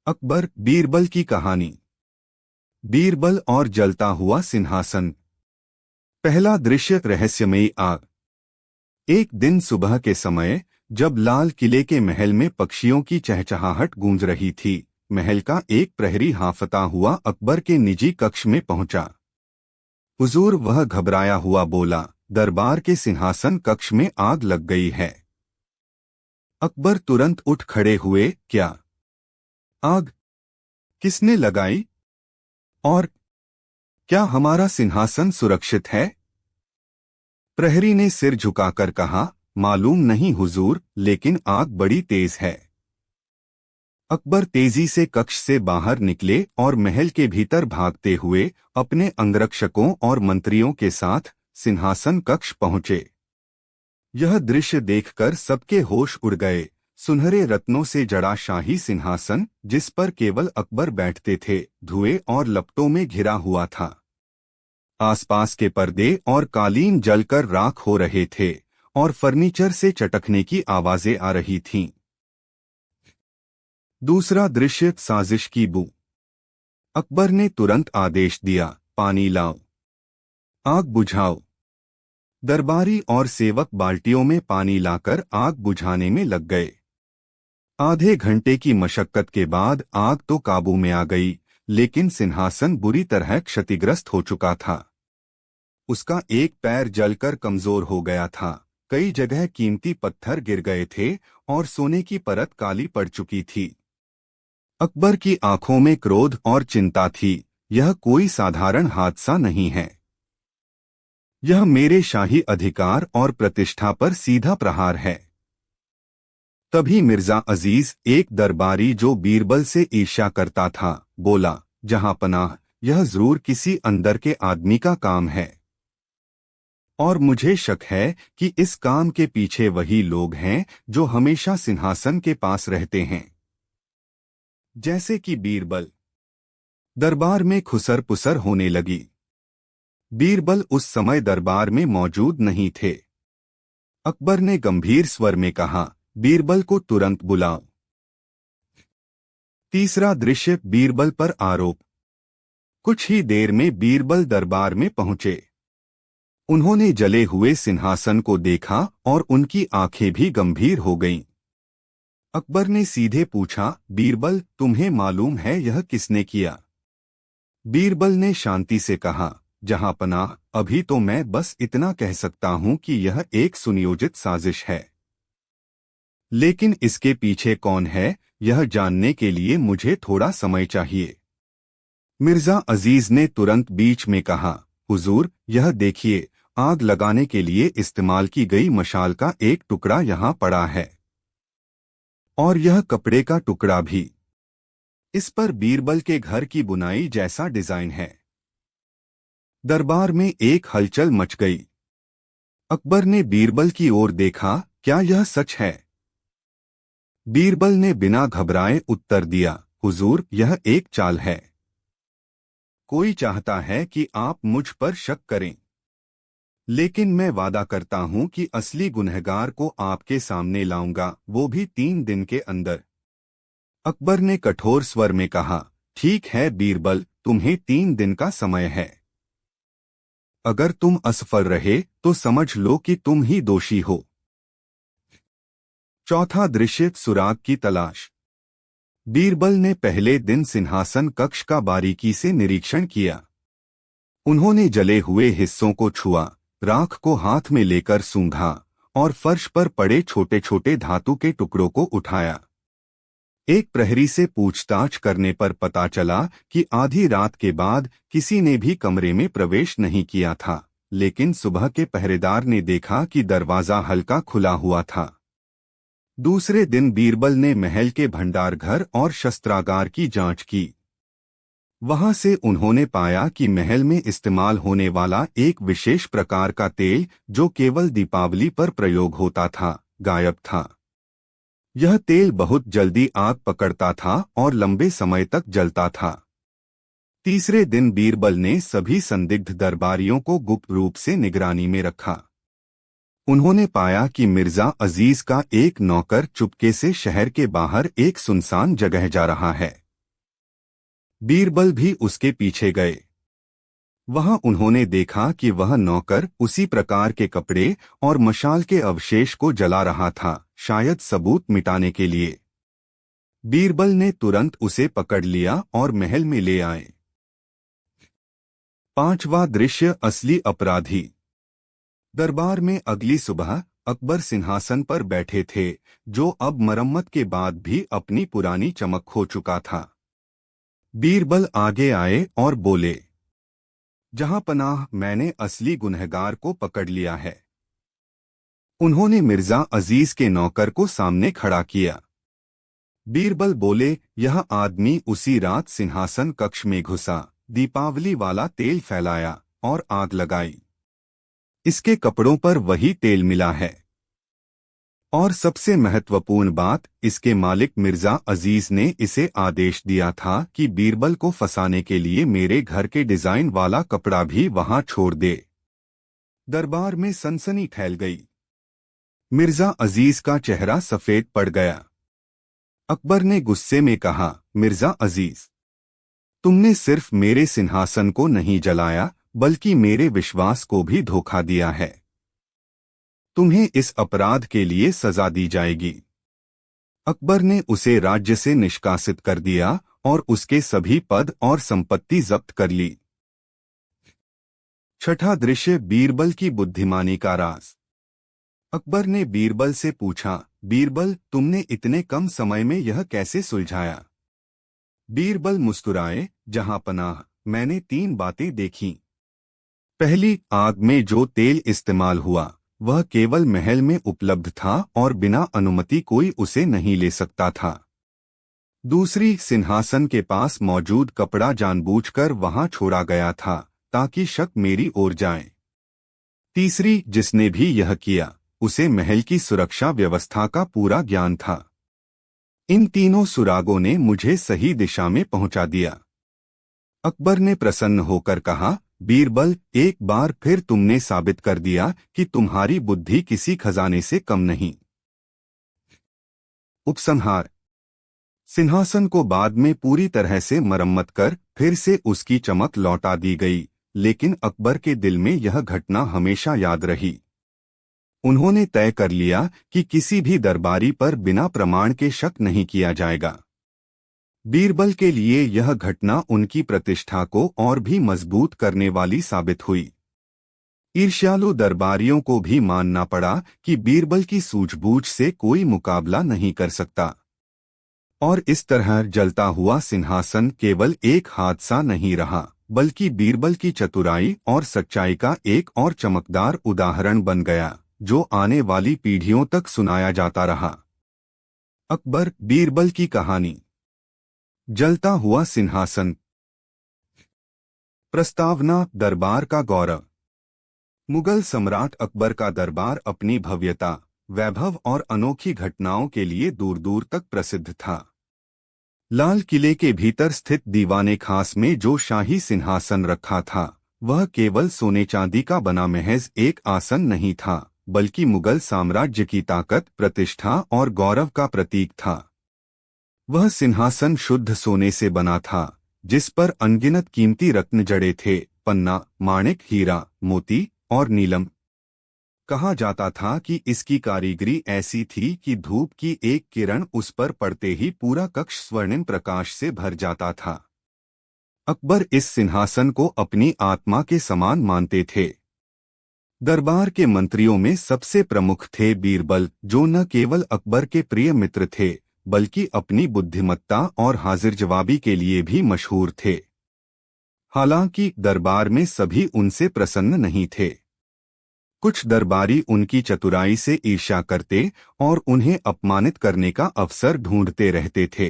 अकबर बीरबल की कहानी। बीरबल और जलता हुआ सिंहासन। पहला दृश्य रहस्यमयी आग। एक दिन सुबह के समय जब लाल किले के महल में पक्षियों की चहचहाहट गूंज रही थी, महल का एक प्रहरी हांफता हुआ अकबर के निजी कक्ष में पहुंचा। हुजूर, वह घबराया हुआ बोला, दरबार के सिंहासन कक्ष में आग लग गई है। अकबर तुरंत उठ खड़े हुए। क्या आग? किसने लगाई? और क्या हमारा सिंहासन सुरक्षित है? प्रहरी ने सिर झुकाकर कहा, मालूम नहीं हुजूर, लेकिन आग बड़ी तेज है। अकबर तेजी से कक्ष से बाहर निकले और महल के भीतर भागते हुए अपने अंगरक्षकों और मंत्रियों के साथ सिंहासन कक्ष पहुंचे। यह दृश्य देखकर सबके होश उड़ गए। सुनहरे रत्नों से जड़ा शाही सिंहासन, जिस पर केवल अकबर बैठते थे, धुएं और लपटों में घिरा हुआ था। आसपास के पर्दे और कालीन जलकर राख हो रहे थे और फर्नीचर से चटकने की आवाजें आ रही थीं। दूसरा दृश्य साजिश की बू। अकबर ने तुरंत आदेश दिया, पानी लाओ, आग बुझाओ। दरबारी और सेवक बाल्टियों में पानी लाकर आग बुझाने में लग गए। आधे घंटे की मशक्कत के बाद आग तो काबू में आ गई, लेकिन सिंहासन बुरी तरह क्षतिग्रस्त हो चुका था। उसका एक पैर जलकर कमजोर हो गया था, कई जगह कीमती पत्थर गिर गए थे और सोने की परत काली पड़ चुकी थी। अकबर की आंखों में क्रोध और चिंता थी। यह कोई साधारण हादसा नहीं है। यह मेरे शाही अधिकार और प्रतिष्ठा पर सीधा प्रहार है। तभी मिर्जा अजीज, एक दरबारी जो बीरबल से ईर्ष्या करता था, बोला, जहांपनाह, यह जरूर किसी अंदर के आदमी का काम है और मुझे शक है कि इस काम के पीछे वही लोग हैं जो हमेशा सिंहासन के पास रहते हैं, जैसे कि बीरबल। दरबार में खुसर पुसर होने लगी। बीरबल उस समय दरबार में मौजूद नहीं थे। अकबर ने गंभीर स्वर में कहा, बीरबल को तुरंत बुलाओ। तीसरा दृश्य बीरबल पर आरोप। कुछ ही देर में बीरबल दरबार में पहुंचे। उन्होंने जले हुए सिंहासन को देखा और उनकी आंखें भी गंभीर हो गईं। अकबर ने सीधे पूछा, बीरबल, तुम्हें मालूम है यह किसने किया? बीरबल ने शांति से कहा, जहांपनाह, अभी तो मैं बस इतना कह सकता हूं कि यह एक सुनियोजित साजिश है, लेकिन इसके पीछे कौन है, यह जानने के लिए मुझे थोड़ा समय चाहिए। मिर्जा अजीज ने तुरंत बीच में कहा, हुजूर, यह देखिए, आग लगाने के लिए इस्तेमाल की गई मशाल का एक टुकड़ा यहाँ पड़ा है, और यह कपड़े का टुकड़ा भी। इस पर बीरबल के घर की बुनाई जैसा डिजाइन है। दरबार में एक हलचल मच गई। अकबर ने बीरबल की ओर देखा, क्या यह सच है? बीरबल ने बिना घबराए उत्तर दिया, हुजूर, यह एक चाल है। कोई चाहता है कि आप मुझ पर शक करें, लेकिन मैं वादा करता हूं कि असली गुनहगार को आपके सामने लाऊंगा, वो भी 3 दिन के अंदर। अकबर ने कठोर स्वर में कहा, ठीक है बीरबल, तुम्हें 3 दिन का समय है। अगर तुम असफल रहे तो समझ लो कि तुम ही दोषी हो। चौथा दृश्य सुराग की तलाश। बीरबल ने पहले दिन सिंहासन कक्ष का बारीकी से निरीक्षण किया। उन्होंने जले हुए हिस्सों को छुआ, राख को हाथ में लेकर सूंघा और फर्श पर पड़े छोटे छोटे धातु के टुकड़ों को उठाया। एक प्रहरी से पूछताछ करने पर पता चला कि आधी रात के बाद किसी ने भी कमरे में प्रवेश नहीं किया था, लेकिन सुबह के पहरेदार ने देखा कि दरवाजा हल्का खुला हुआ था। दूसरे दिन बीरबल ने महल के भंडार घर और शस्त्रागार की जांच की। वहां से उन्होंने पाया कि महल में इस्तेमाल होने वाला एक विशेष प्रकार का तेल, जो केवल दीपावली पर प्रयोग होता था, गायब था। यह तेल बहुत जल्दी आग पकड़ता था और लंबे समय तक जलता था। तीसरे दिन बीरबल ने सभी संदिग्ध दरबारियों को गुप्त रूप से निगरानी में रखा। उन्होंने पाया कि मिर्जा अजीज का एक नौकर चुपके से शहर के बाहर एक सुनसान जगह जा रहा है। बीरबल भी उसके पीछे गए। वहां उन्होंने देखा कि वह नौकर उसी प्रकार के कपड़े और मशाल के अवशेष को जला रहा था, शायद सबूत मिटाने के लिए। बीरबल ने तुरंत उसे पकड़ लिया और महल में ले आए। पांचवा दृश्य, असली अपराधी। दरबार में अगली सुबह अकबर सिंहासन पर बैठे थे, जो अब मरम्मत के बाद भी अपनी पुरानी चमक खो चुका था। बीरबल आगे आए और बोले, जहां पनाह, मैंने असली गुनहगार को पकड़ लिया है। उन्होंने मिर्जा अजीज के नौकर को सामने खड़ा किया। बीरबल बोले, यह आदमी उसी रात सिंहासन कक्ष में घुसा, दीपावली वाला तेल फैलाया और आग लगाई। इसके कपड़ों पर वही तेल मिला है। और सबसे महत्वपूर्ण बात, इसके मालिक मिर्जा अजीज ने इसे आदेश दिया था कि बीरबल को फंसाने के लिए मेरे घर के डिजाइन वाला कपड़ा भी वहां छोड़ दे। दरबार में सनसनी फैल गई। मिर्जा अजीज का चेहरा सफेद पड़ गया। अकबर ने गुस्से में कहा, मिर्जा अजीज, तुमने सिर्फ मेरे सिंहासन को नहीं जलाया, बल्कि मेरे विश्वास को भी धोखा दिया है। तुम्हें इस अपराध के लिए सजा दी जाएगी। अकबर ने उसे राज्य से निष्कासित कर दिया और उसके सभी पद और संपत्ति जब्त कर ली। छठा दृश्य, बीरबल की बुद्धिमानी का राज। अकबर ने बीरबल से पूछा, बीरबल, तुमने इतने कम समय में यह कैसे सुलझाया? बीरबल मुस्कुराए, जहां पनाह, मैंने 3 बातें देखीं। पहली, आग में जो तेल इस्तेमाल हुआ वह केवल महल में उपलब्ध था और बिना अनुमति कोई उसे नहीं ले सकता था। दूसरी, सिंहासन के पास मौजूद कपड़ा जानबूझकर वहां छोड़ा गया था ताकि शक मेरी ओर जाए। तीसरी, जिसने भी यह किया उसे महल की सुरक्षा व्यवस्था का पूरा ज्ञान था। इन तीनों सुरागों ने मुझे सही दिशा में पहुंचा दिया। अकबर ने प्रसन्न होकर कहा, बीरबल, एक बार फिर तुमने साबित कर दिया कि तुम्हारी बुद्धि किसी खजाने से कम नहीं। उपसंहार। सिंहासन को बाद में पूरी तरह से मरम्मत कर फिर से उसकी चमक लौटा दी गई, लेकिन अकबर के दिल में यह घटना हमेशा याद रही। उन्होंने तय कर लिया कि किसी भी दरबारी पर बिना प्रमाण के शक नहीं किया जाएगा। बीरबल के लिए यह घटना उनकी प्रतिष्ठा को और भी मजबूत करने वाली साबित हुई। ईर्ष्यालु दरबारियों को भी मानना पड़ा कि बीरबल की सूझबूझ से कोई मुकाबला नहीं कर सकता। और इस तरह जलता हुआ सिंहासन केवल एक हादसा नहीं रहा, बल्कि बीरबल की चतुराई और सच्चाई का एक और चमकदार उदाहरण बन गया, जो आने वाली पीढ़ियों तक सुनाया जाता रहा। अकबर, बीरबल की कहानी। जलता हुआ सिंहासन। प्रस्तावना, दरबार का गौरव। मुगल सम्राट अकबर का दरबार अपनी भव्यता, वैभव और अनोखी घटनाओं के लिए दूर दूर तक प्रसिद्ध था। लाल किले के भीतर स्थित दीवाने खास में जो शाही सिंहासन रखा था, वह केवल सोने चांदी का बना महज एक आसन नहीं था, बल्कि मुगल साम्राज्य की ताकत, प्रतिष्ठा और गौरव का प्रतीक था। वह सिंहासन शुद्ध सोने से बना था, जिस पर अनगिनत कीमती रत्न जड़े थे, पन्ना, माणिक, हीरा, मोती और नीलम। कहा जाता था कि इसकी कारीगरी ऐसी थी कि धूप की एक किरण उस पर पड़ते ही पूरा कक्ष स्वर्णिम प्रकाश से भर जाता था। अकबर इस सिंहासन को अपनी आत्मा के समान मानते थे। दरबार के मंत्रियों में सबसे प्रमुख थे बीरबल, जो न केवल अकबर के प्रिय मित्र थे, बल्कि अपनी बुद्धिमत्ता और हाजिर जवाबी के लिए भी मशहूर थे। हालांकि दरबार में सभी उनसे प्रसन्न नहीं थे। कुछ दरबारी उनकी चतुराई से ईर्ष्या करते और उन्हें अपमानित करने का अवसर ढूंढते रहते थे।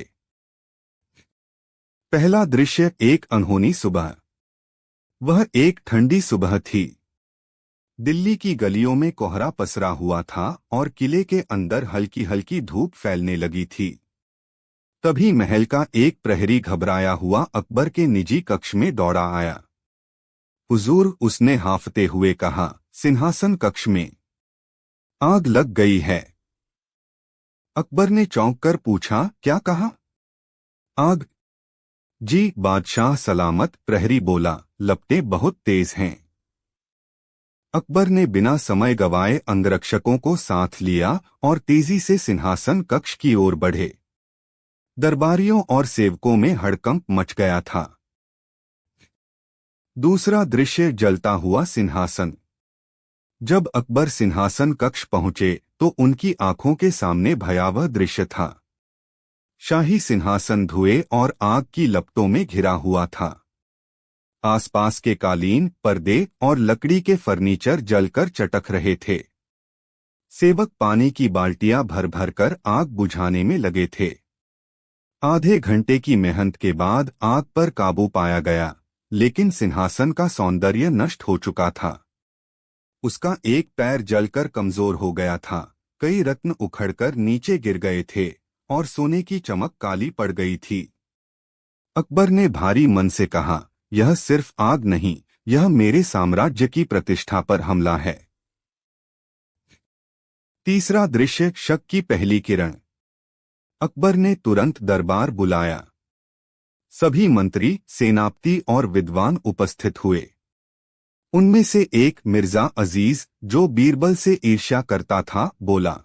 पहला दृश्य, एक अनहोनी सुबह। वह एक ठंडी सुबह थी। दिल्ली की गलियों में कोहरा पसरा हुआ था और किले के अंदर हल्की हल्की धूप फैलने लगी थी। तभी महल का एक प्रहरी घबराया हुआ अकबर के निजी कक्ष में दौड़ा आया। हुजूर, उसने हांफते हुए कहा, सिंहासन कक्ष में आग लग गई है। अकबर ने चौंक कर पूछा, क्या कहा? आग? जी बादशाह सलामत, प्रहरी बोला, लपटें बहुत तेज हैं। अकबर ने बिना समय गवाए अंगरक्षकों को साथ लिया और तेजी से सिंहासन कक्ष की ओर बढ़े। दरबारियों और सेवकों में हड़कंप मच गया था। दूसरा दृश्य, जलता हुआ सिंहासन। जब अकबर सिंहासन कक्ष पहुंचे तो उनकी आंखों के सामने भयावह दृश्य था। शाही सिंहासन धुएं और आग की लपटों में घिरा हुआ था। आसपास के कालीन, पर्दे और लकड़ी के फर्नीचर जलकर चटक रहे थे। सेवक पानी की बाल्टियां भर भर कर आग बुझाने में लगे थे। आधे घंटे की मेहनत के बाद आग पर काबू पाया गया, लेकिन सिंहासन का सौंदर्य नष्ट हो चुका था। उसका एक पैर जलकर कमजोर हो गया था, कई रत्न उखड़कर नीचे गिर गए थे और सोने की चमक काली पड़ गई थी। अकबर ने भारी मन से कहा, यह सिर्फ आग नहीं, यह मेरे साम्राज्य की प्रतिष्ठा पर हमला है। तीसरा दृश्य, शक की पहली किरण। अकबर ने तुरंत दरबार बुलाया। सभी मंत्री, सेनापति और विद्वान उपस्थित हुए। उनमें से एक, मिर्जा अजीज, जो बीरबल से ईर्ष्या करता था, बोला,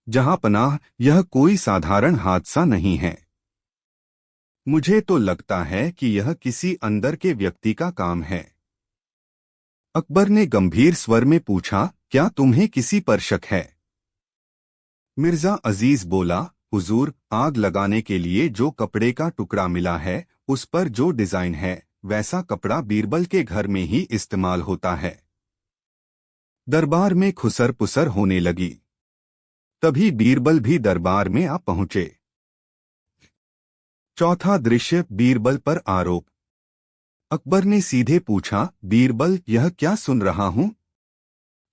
जहांपनाह, यह कोई साधारण हादसा नहीं है। मुझे तो लगता है कि यह किसी अंदर के व्यक्ति का काम है। अकबर ने गंभीर स्वर में पूछा, क्या तुम्हें किसी पर शक है? मिर्जा अजीज बोला, हुजूर, आग लगाने के लिए जो कपड़े का टुकड़ा मिला है, उस पर जो डिजाइन है, वैसा कपड़ा बीरबल के घर में ही इस्तेमाल होता है। दरबार में खुसर पुसर होने लगी। तभी बीरबल भी दरबार में आ पहुंचे। चौथा दृश्य, बीरबल पर आरोप। अकबर ने सीधे पूछा, बीरबल, यह क्या सुन रहा हूं?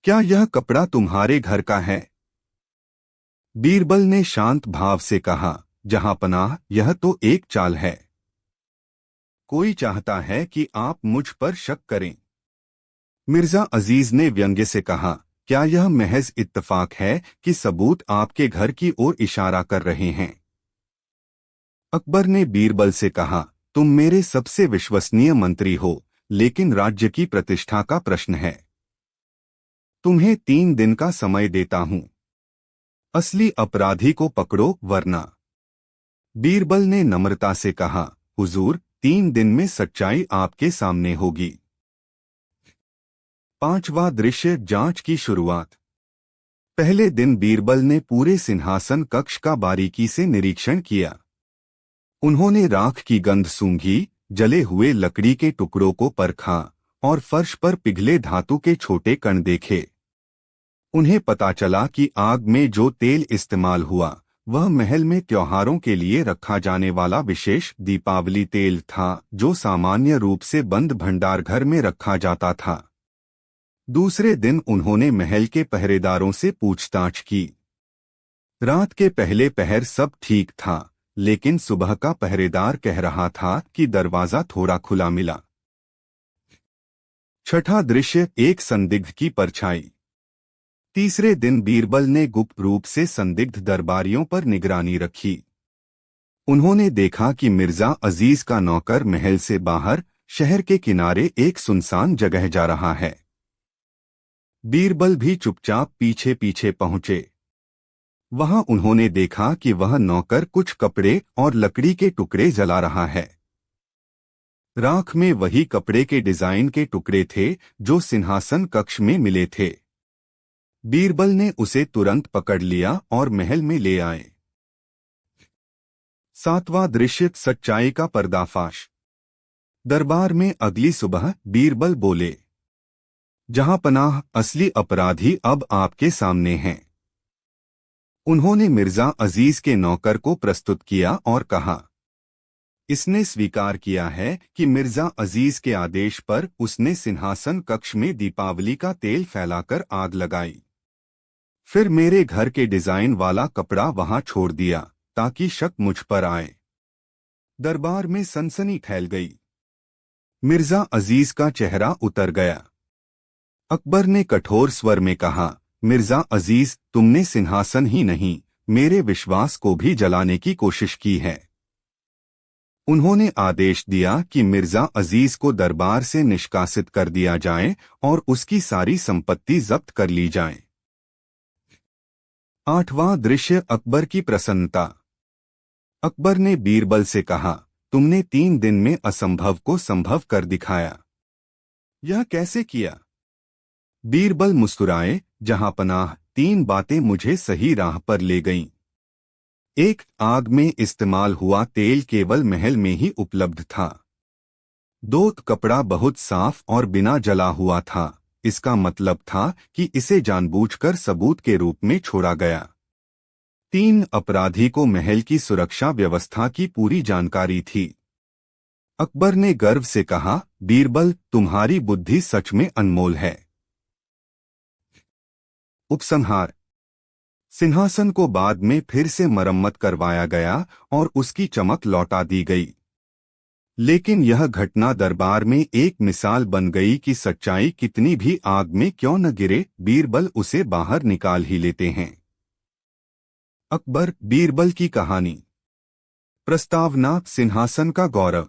क्या यह कपड़ा तुम्हारे घर का है? बीरबल ने शांत भाव से कहा, जहांपनाह, यह तो एक चाल है। कोई चाहता है कि आप मुझ पर शक करें। मिर्जा अजीज ने व्यंग्य से कहा, क्या यह महज इत्तफाक है कि सबूत आपके घर की ओर इशारा कर रहे हैं? अकबर ने बीरबल से कहा, तुम मेरे सबसे विश्वसनीय मंत्री हो, लेकिन राज्य की प्रतिष्ठा का प्रश्न है। तुम्हें 3 दिन का समय देता हूं। असली अपराधी को पकड़ो, वरना। बीरबल ने नम्रता से कहा, हुजूर, 3 दिन में सच्चाई आपके सामने होगी। पांचवा दृश्य, जांच की शुरुआत। पहले दिन बीरबल ने पूरे सिंहासन कक्ष का बारीकी से निरीक्षण किया। उन्होंने राख की गंध सूंघी, जले हुए लकड़ी के टुकड़ों को परखा और फर्श पर पिघले धातु के छोटे कण देखे। उन्हें पता चला कि आग में जो तेल इस्तेमाल हुआ, वह महल में त्योहारों के लिए रखा जाने वाला विशेष दीपावली तेल था, जो सामान्य रूप से बंद भंडार घर में रखा जाता था। दूसरे दिन उन्होंने महल के पहरेदारों से पूछताछ की। रात के पहले पहर सब ठीक था, लेकिन सुबह का पहरेदार कह रहा था कि दरवाजा थोड़ा खुला मिला। छठा दृश्य, एक संदिग्ध की परछाई। तीसरे दिन बीरबल ने गुप्त रूप से संदिग्ध दरबारियों पर निगरानी रखी। उन्होंने देखा कि मिर्जा अजीज का नौकर महल से बाहर शहर के किनारे एक सुनसान जगह जा रहा है। बीरबल भी चुपचाप पीछे पीछे पहुंचे। वहां उन्होंने देखा कि वह नौकर कुछ कपड़े और लकड़ी के टुकड़े जला रहा है। राख में वही कपड़े के डिजाइन के टुकड़े थे जो सिंहासन कक्ष में मिले थे। बीरबल ने उसे तुरंत पकड़ लिया और महल में ले आए। सातवां दृश्य, सच्चाई का पर्दाफाश। दरबार में अगली सुबह बीरबल बोले, जहांपनाह, असली अपराधी अब आपके सामने हैं। उन्होंने मिर्जा अजीज के नौकर को प्रस्तुत किया और कहा, इसने स्वीकार किया है कि मिर्जा अजीज के आदेश पर उसने सिंहासन कक्ष में दीपावली का तेल फैलाकर आग लगाई। फिर मेरे घर के डिजाइन वाला कपड़ा वहां छोड़ दिया ताकि शक मुझ पर आए। दरबार में सनसनी फैल गई। मिर्जा अजीज का चेहरा उतर गया। अकबर ने कठोर स्वर में कहा, मिर्जा अजीज, तुमने सिंहासन ही नहीं, मेरे विश्वास को भी जलाने की कोशिश की है। उन्होंने आदेश दिया कि मिर्जा अजीज को दरबार से निष्कासित कर दिया जाए और उसकी सारी संपत्ति जब्त कर ली जाए। 8वां दृश्य अकबर की प्रसन्नता। अकबर ने बीरबल से कहा, तुमने 3 दिन में असंभव को संभव कर दिखाया। यह कैसे किया? बीरबल मुस्कुराए, जहांपनाह, 3 बातें मुझे सही राह पर ले गईं। 1. आग में इस्तेमाल हुआ तेल केवल महल में ही उपलब्ध था। 2. कपड़ा बहुत साफ और बिना जला हुआ था, इसका मतलब था कि इसे जानबूझकर सबूत के रूप में छोड़ा गया। 3. अपराधी को महल की सुरक्षा व्यवस्था की पूरी जानकारी थी। अकबर ने गर्व से कहा, बीरबल, तुम्हारी बुद्धि सच में अनमोल है। उपसंहार। सिंहासन को बाद में फिर से मरम्मत करवाया गया और उसकी चमक लौटा दी गई। लेकिन यह घटना दरबार में एक मिसाल बन गई कि सच्चाई कितनी भी आग में क्यों न गिरे, बीरबल उसे बाहर निकाल ही लेते हैं। अकबर बीरबल की कहानी। प्रस्तावना: सिंहासन का गौरव।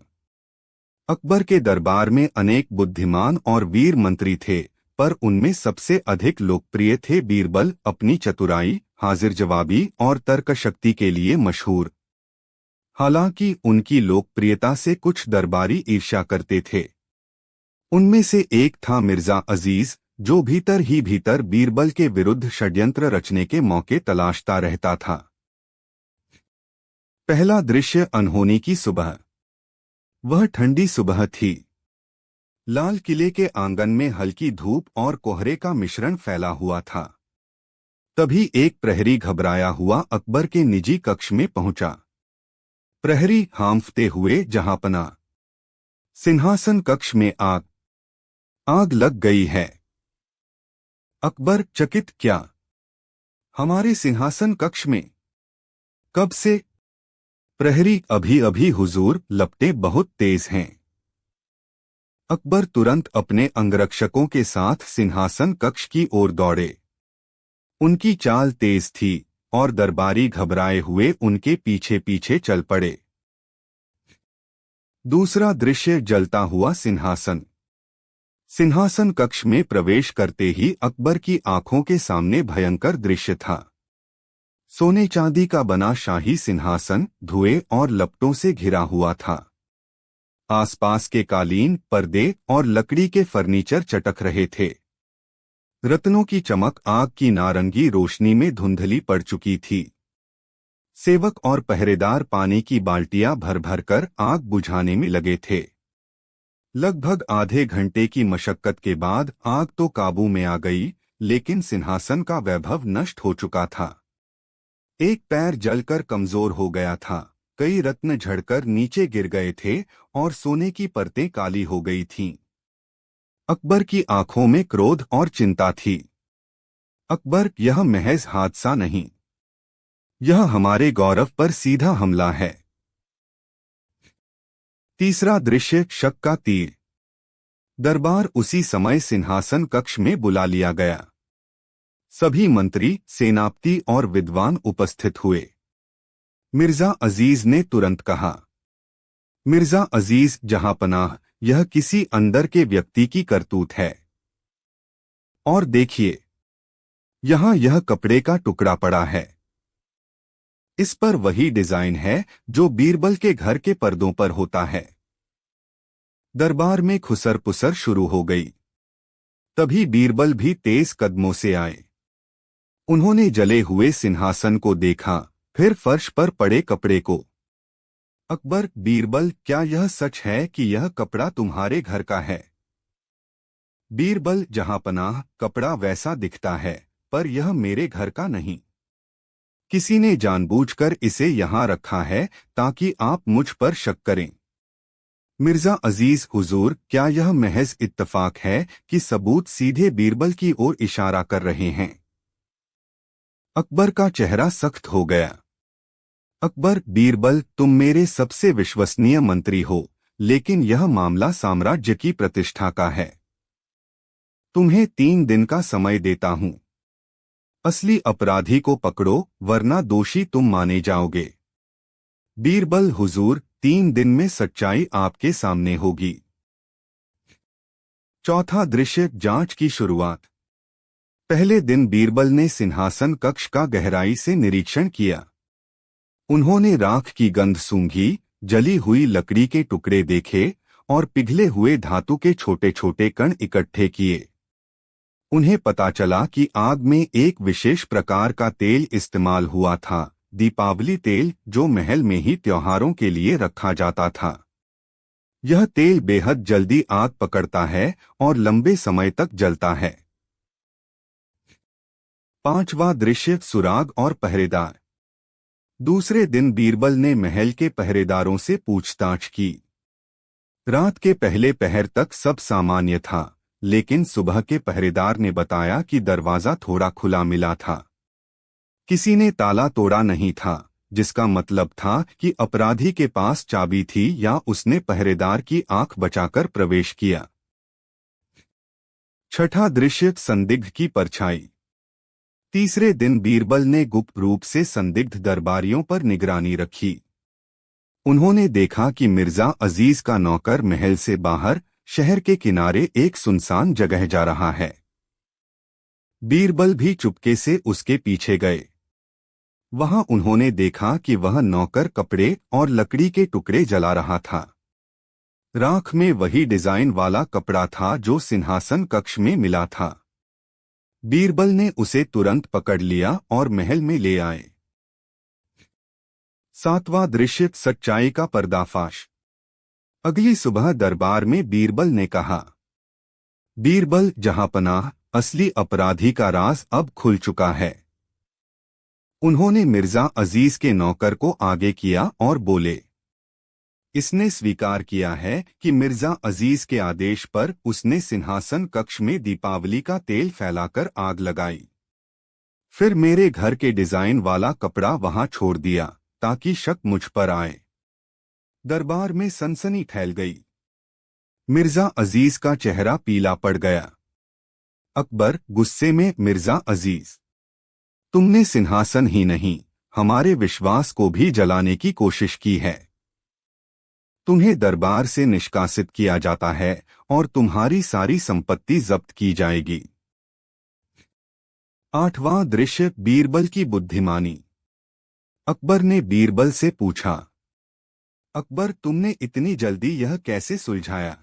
अकबर के दरबार में अनेक बुद्धिमान और वीर मंत्री थे, पर उनमें सबसे अधिक लोकप्रिय थे बीरबल, अपनी चतुराई, हाजिर जवाबी और तर्क शक्ति के लिए मशहूर। हालांकि उनकी लोकप्रियता से कुछ दरबारी ईर्ष्या करते थे। उनमें से एक था मिर्जा अजीज, जो भीतर ही भीतर बीरबल के विरुद्ध षड्यंत्र रचने के मौके तलाशता रहता था। पहला दृश्य अनहोनी की सुबह। वह ठंडी सुबह थी। लाल किले के आंगन में हल्की धूप और कोहरे का मिश्रण फैला हुआ था। तभी एक प्रहरी घबराया हुआ अकबर के निजी कक्ष में पहुंचा। प्रहरी हांफते हुए, जहांपना, सिंहासन कक्ष में आग लग गई है। अकबर चकित, क्या? हमारे सिंहासन कक्ष में? कब से? प्रहरी, अभी अभी हुजूर, लपटें बहुत तेज हैं। अकबर तुरंत अपने अंगरक्षकों के साथ सिंहासन कक्ष की ओर दौड़े। उनकी चाल तेज थी और दरबारी घबराए हुए उनके पीछे पीछे चल पड़े। दूसरा दृश्य जलता हुआ सिंहासन। सिंहासन कक्ष में प्रवेश करते ही अकबर की आंखों के सामने भयंकर दृश्य था। सोने चांदी का बना शाही सिंहासन धुएं और लपटों से घिरा हुआ था। आसपास के कालीन, पर्दे और लकड़ी के फर्नीचर चटक रहे थे। रत्नों की चमक आग की नारंगी रोशनी में धुंधली पड़ चुकी थी। सेवक और पहरेदार पानी की बाल्टियां भर भर कर आग बुझाने में लगे थे। लगभग आधे घंटे की मशक्कत के बाद आग तो काबू में आ गई, लेकिन सिंहासन का वैभव नष्ट हो चुका था। एक पैर जलकर कमजोर हो गया था, कई रत्न झड़कर नीचे गिर गए थे और सोने की परतें काली हो गई थीं। अकबर की आंखों में क्रोध और चिंता थी। अकबर, यह महज हादसा नहीं, यह हमारे गौरव पर सीधा हमला है। तीसरा दृश्य शक का तीर। दरबार उसी समय सिंहासन कक्ष में बुला लिया गया। सभी मंत्री, सेनापति और विद्वान उपस्थित हुए। मिर्जा अजीज ने तुरंत कहा, मिर्जा अजीज, जहांपनाह, यह किसी अंदर के व्यक्ति की करतूत है। और देखिए, यहां यह कपड़े का टुकड़ा पड़ा है। इस पर वही डिजाइन है जो बीरबल के घर के पर्दों पर होता है। दरबार में खुसर पुसर शुरू हो गई। तभी बीरबल भी तेज कदमों से आए। उन्होंने जले हुए सिंहासन को देखा, फिर फर्श पर पड़े कपड़े को। अकबर, बीरबल, क्या यह सच है कि यह कपड़ा तुम्हारे घर का है? बीरबल, जहांपनाह, कपड़ा वैसा दिखता है, पर यह मेरे घर का नहीं। किसी ने जानबूझकर इसे यहां रखा है ताकि आप मुझ पर शक करें। मिर्जा अजीज, हुजूर, क्या यह महज इत्तफाक है कि सबूत सीधे बीरबल की ओर इशारा कर रहे हैं? अकबर का चेहरा सख्त हो गया। अकबर, बीरबल, तुम मेरे सबसे विश्वसनीय मंत्री हो, लेकिन यह मामला साम्राज्य की प्रतिष्ठा का है। तुम्हें 3 दिन का समय देता हूं। असली अपराधी को पकड़ो, वरना दोषी तुम माने जाओगे। बीरबल, हुजूर, 3 दिन में सच्चाई आपके सामने होगी। चौथा दृश्य, जांच की शुरुआत। पहले दिन बीरबल ने सिंहासन कक्ष का गहराई से निरीक्षण किया। उन्होंने राख की गंध सूंघी, जली हुई लकड़ी के टुकड़े देखे और पिघले हुए धातु के छोटे छोटे कण इकट्ठे किए। उन्हें पता चला कि आग में एक विशेष प्रकार का तेल इस्तेमाल हुआ था, दीपावली तेल, जो महल में ही त्योहारों के लिए रखा जाता था। यह तेल बेहद जल्दी आग पकड़ता है और लंबे समय तक जलता है। पांचवा दृश्य, सुराग और पहरेदार। दूसरे दिन बीरबल ने महल के पहरेदारों से पूछताछ की। रात के पहले पहर तक सब सामान्य था, लेकिन सुबह के पहरेदार ने बताया कि दरवाजा थोड़ा खुला मिला था। किसी ने ताला तोड़ा नहीं था, जिसका मतलब था कि अपराधी के पास चाबी थी या उसने पहरेदार की आंख बचाकर प्रवेश किया। छठा दृश्य, संदिग्ध की परछाई। तीसरे दिन बीरबल ने गुप्त रूप से संदिग्ध दरबारियों पर निगरानी रखी। उन्होंने देखा कि मिर्जा अजीज का नौकर महल से बाहर शहर के किनारे एक सुनसान जगह जा रहा है। बीरबल भी चुपके से उसके पीछे गए। वहां उन्होंने देखा कि वह नौकर कपड़े और लकड़ी के टुकड़े जला रहा था। राख में वही डिजाइन वाला कपड़ा था जो सिंहासन कक्ष में मिला था। बीरबल ने उसे तुरंत पकड़ लिया और महल में ले आए। सातवां दृश्य, सच्चाई का पर्दाफाश। अगली सुबह दरबार में बीरबल ने कहा, बीरबल जहांपनाह, असली अपराधी का राज अब खुल चुका है। उन्होंने मिर्जा अजीज के नौकर को आगे किया और बोले, इसने स्वीकार किया है कि मिर्जा अजीज के आदेश पर उसने सिंहासन कक्ष में दीपावली का तेल फैलाकर आग लगाई। फिर मेरे घर के डिजाइन वाला कपड़ा वहां छोड़ दिया ताकि शक मुझ पर आए। दरबार में सनसनी फैल गई। मिर्जा अजीज का चेहरा पीला पड़ गया। अकबर गुस्से में, मिर्जा अजीज, तुमने सिंहासन ही नहीं, हमारे विश्वास को भी जलाने की कोशिश की है। तुम्हें दरबार से निष्कासित किया जाता है और तुम्हारी सारी संपत्ति जब्त की जाएगी। आठवां दृश्य, बीरबल की बुद्धिमानी। अकबर ने बीरबल से पूछा, अकबर, तुमने इतनी जल्दी यह कैसे सुलझाया?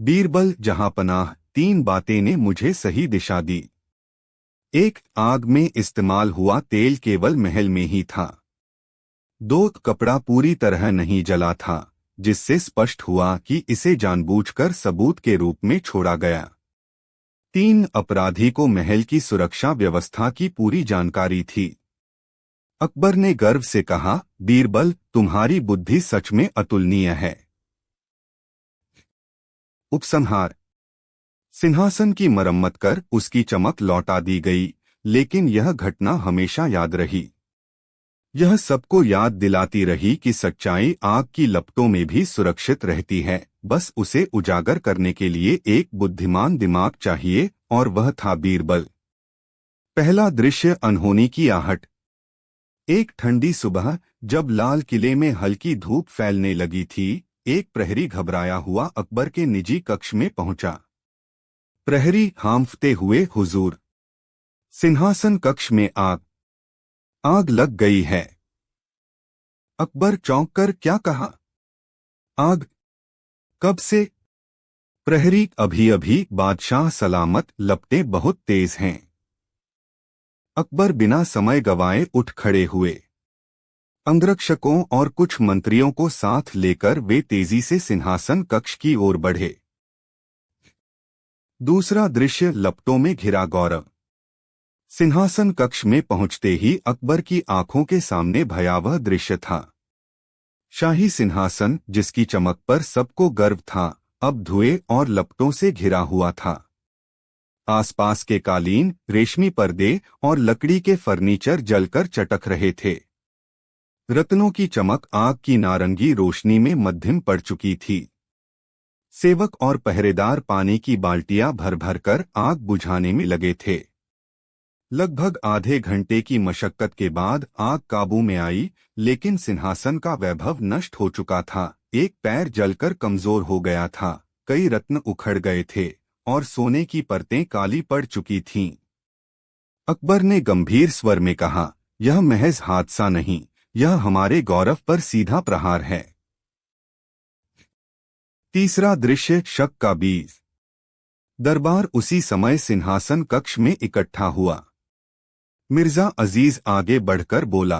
बीरबल जहांपनाह, 3 बातें ने मुझे सही दिशा दी। 1, आग में इस्तेमाल हुआ तेल केवल महल में ही था। 2, कपड़ा पूरी तरह नहीं जला था, जिससे स्पष्ट हुआ कि इसे जानबूझकर सबूत के रूप में छोड़ा गया। 3, अपराधी को महल की सुरक्षा व्यवस्था की पूरी जानकारी थी। अकबर ने गर्व से कहा, बीरबल, तुम्हारी बुद्धि सच में अतुलनीय है। उपसंहार। सिंहासन की मरम्मत कर उसकी चमक लौटा दी गई, लेकिन यह घटना हमेशा याद रही। यह सबको याद दिलाती रही कि सच्चाई आग की लपटों में भी सुरक्षित रहती है, बस उसे उजागर करने के लिए एक बुद्धिमान दिमाग चाहिए, और वह था बीरबल। पहला दृश्य, अनहोनी की आहट। एक ठंडी सुबह, जब लाल किले में हल्की धूप फैलने लगी थी, एक प्रहरी घबराया हुआ अकबर के निजी कक्ष में पहुंचा। प्रहरी हांफते हुए, हुजूर, सिंहासन कक्ष में आग लग गई है। अकबर चौंककर, क्या कहा? आग? कब से? प्रहरी, अभी अभी बादशाह सलामत, लपटें बहुत तेज हैं। अकबर बिना समय गवाए उठ खड़े हुए। अंगरक्षकों और कुछ मंत्रियों को साथ लेकर वे तेजी से सिंहासन कक्ष की ओर बढ़े। दूसरा दृश्य, लपटों में घिरा गौरव। सिंहासन कक्ष में पहुंचते ही अकबर की आंखों के सामने भयावह दृश्य था। शाही सिंहासन, जिसकी चमक पर सबको गर्व था, अब धुएं और लपटों से घिरा हुआ था। आसपास के कालीन, रेशमी पर्दे और लकड़ी के फर्नीचर जलकर चटक रहे थे। रत्नों की चमक आग की नारंगी रोशनी में मध्यम पड़ चुकी थी। सेवक और पहरेदार पानी की बाल्टियां भर भर कर आग बुझाने में लगे थे। लगभग आधे घंटे की मशक्कत के बाद आग काबू में आई, लेकिन सिंहासन का वैभव नष्ट हो चुका था। एक पैर जलकर कमजोर हो गया था, कई रत्न उखड़ गए थे और सोने की परतें काली पड़ चुकी थीं। अकबर ने गंभीर स्वर में कहा, यह महज हादसा नहीं, यह हमारे गौरव पर सीधा प्रहार है। तीसरा दृश्य, शक का बीज। दरबार उसी समय सिंहासन कक्ष में इकट्ठा हुआ। मिर्जा अजीज आगे बढ़कर बोला,